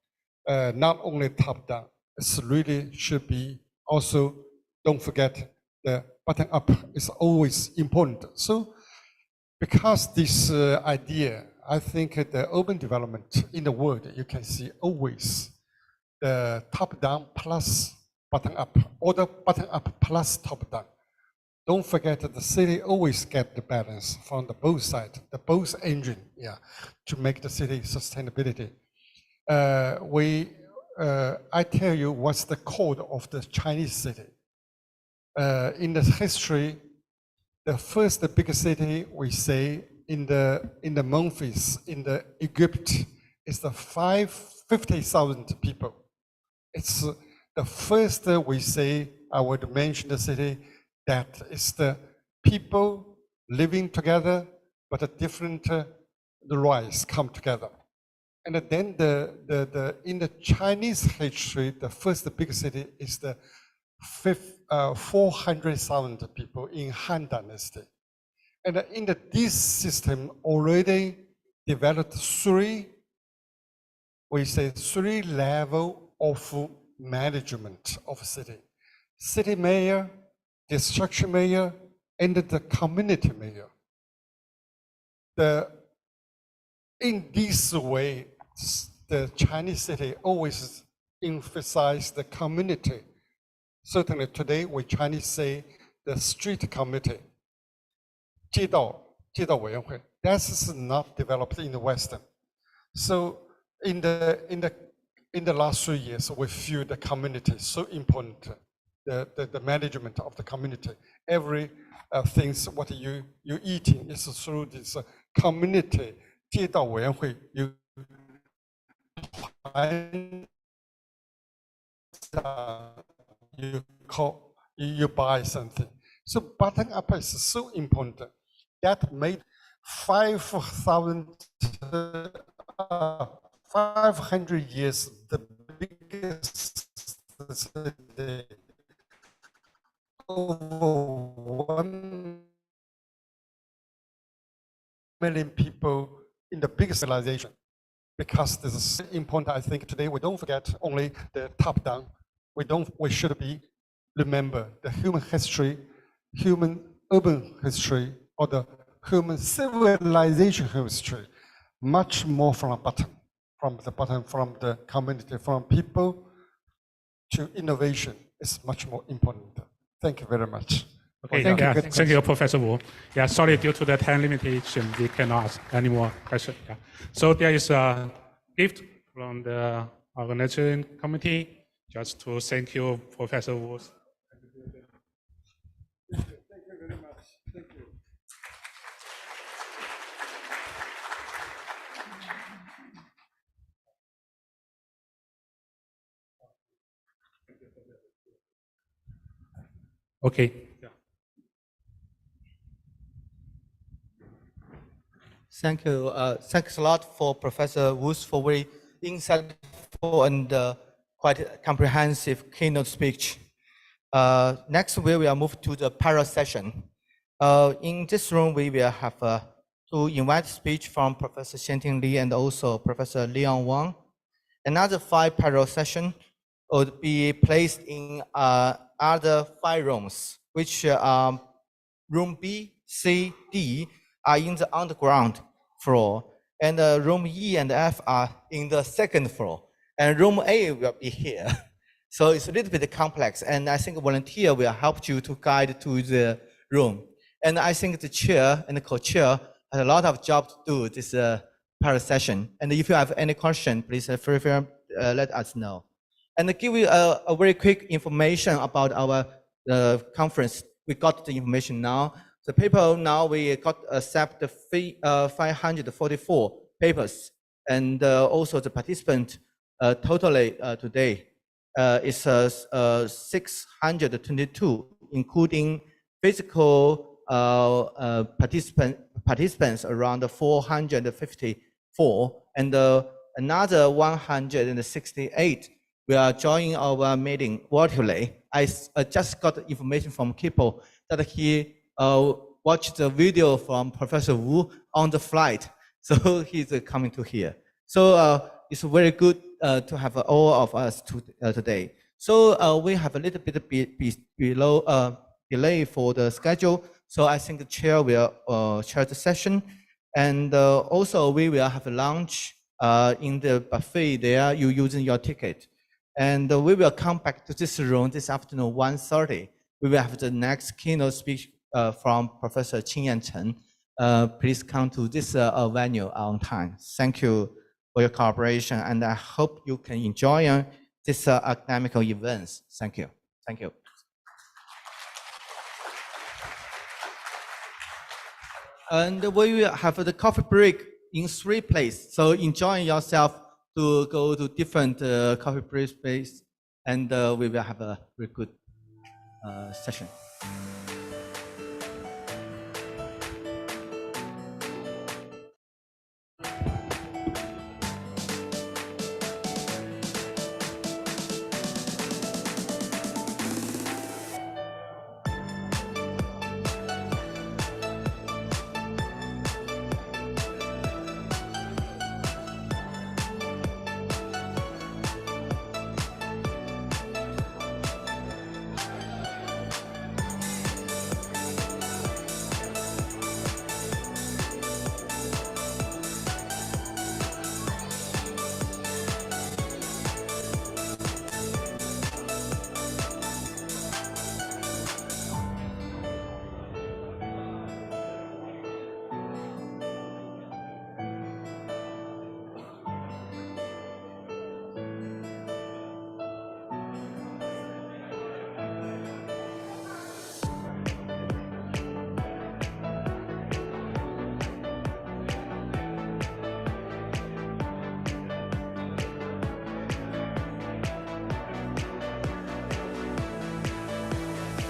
not only top down. It really should be also. Don't forget the bottom up is always important. So because this idea, I think the urban development in the world, you can see always the top down plus bottom up, or the bottom up plus top down. Don't forget that the city always get the balance from the both sides, the both engine, to make the city sustainability. I tell you what's the code of the Chinese city. In the history, the first big city we say in the Memphis in the Egypt is the 50,000 people. It's the first we say I would mention the city that is the people living together, but a different the rights come together. And then in the Chinese history, the first big city is the 400,000 people in Han Dynasty. And in this system already developed three levels of management of city. City mayor, district mayor, and the community mayor. in this way, the Chinese city always emphasize the community. Certainly today, we Chinese say the street committee, 街道委员会. That is not developed in the Western. So in the last 3 years, we feel the community is so important. The management of the community, every things what you eating is through this community 街道委员会 you buy something. So bottom up is so important. That made 500 years the biggest city. Over 1 million people in the biggest civilization. Because this is important, I think today we don't forget only the top down. We should remember the human history, human urban history, or the human civilization history, much more from the bottom, from the community, from people to innovation is much more important. Thank you very much. Okay, thank you, Professor Wu. Yeah, sorry, due to the time limitation, we cannot ask any more questions. Yeah. So there is a gift from the organization committee, just to thank you, Professor Wu. Thank you very much. Thank you. Okay. Yeah. Thank you. Thanks a lot for Professor Wu's for very insightful and quite comprehensive keynote speech. Next, we will move to the panel session. In this room, we will have to invite speech from Professor Xianting Li and also Professor Leon Wang. Another 5 panel session would be placed in other 5 rooms, which room B, C, D are in the underground floor, and room E and F are in the 2nd floor, and room A will be here. So it's a little bit complex, and I think a volunteer will help you to guide to the room. And I think the chair and the co-chair has a lot of job to do this panel session. And if you have any question, please feel free let us know. And to give you a very quick information about our conference. We got the information now. The paper now we got accept 544 papers, and also the participant totally today is 622, including physical participants around 454, and another 168 we are joining our meeting virtually. I just got information from Kipo that he watched the video from Professor Wu on the flight, so he's coming to here. So it's very good to have all of us today. So we have a little bit below delay for the schedule, so I think the chair will chair the session, and also we will have a lunch in the buffet there. You using your ticket. And we will come back to this room this afternoon, 1:30. We will have the next keynote speech from Professor Qin and Chen. Please come to this venue on time. Thank you for your cooperation, and I hope you can enjoy this academic events. Thank you. Thank you. And we will have the coffee break in 3 places. So enjoy yourself to go to different coffee break space, and we will have a very good session.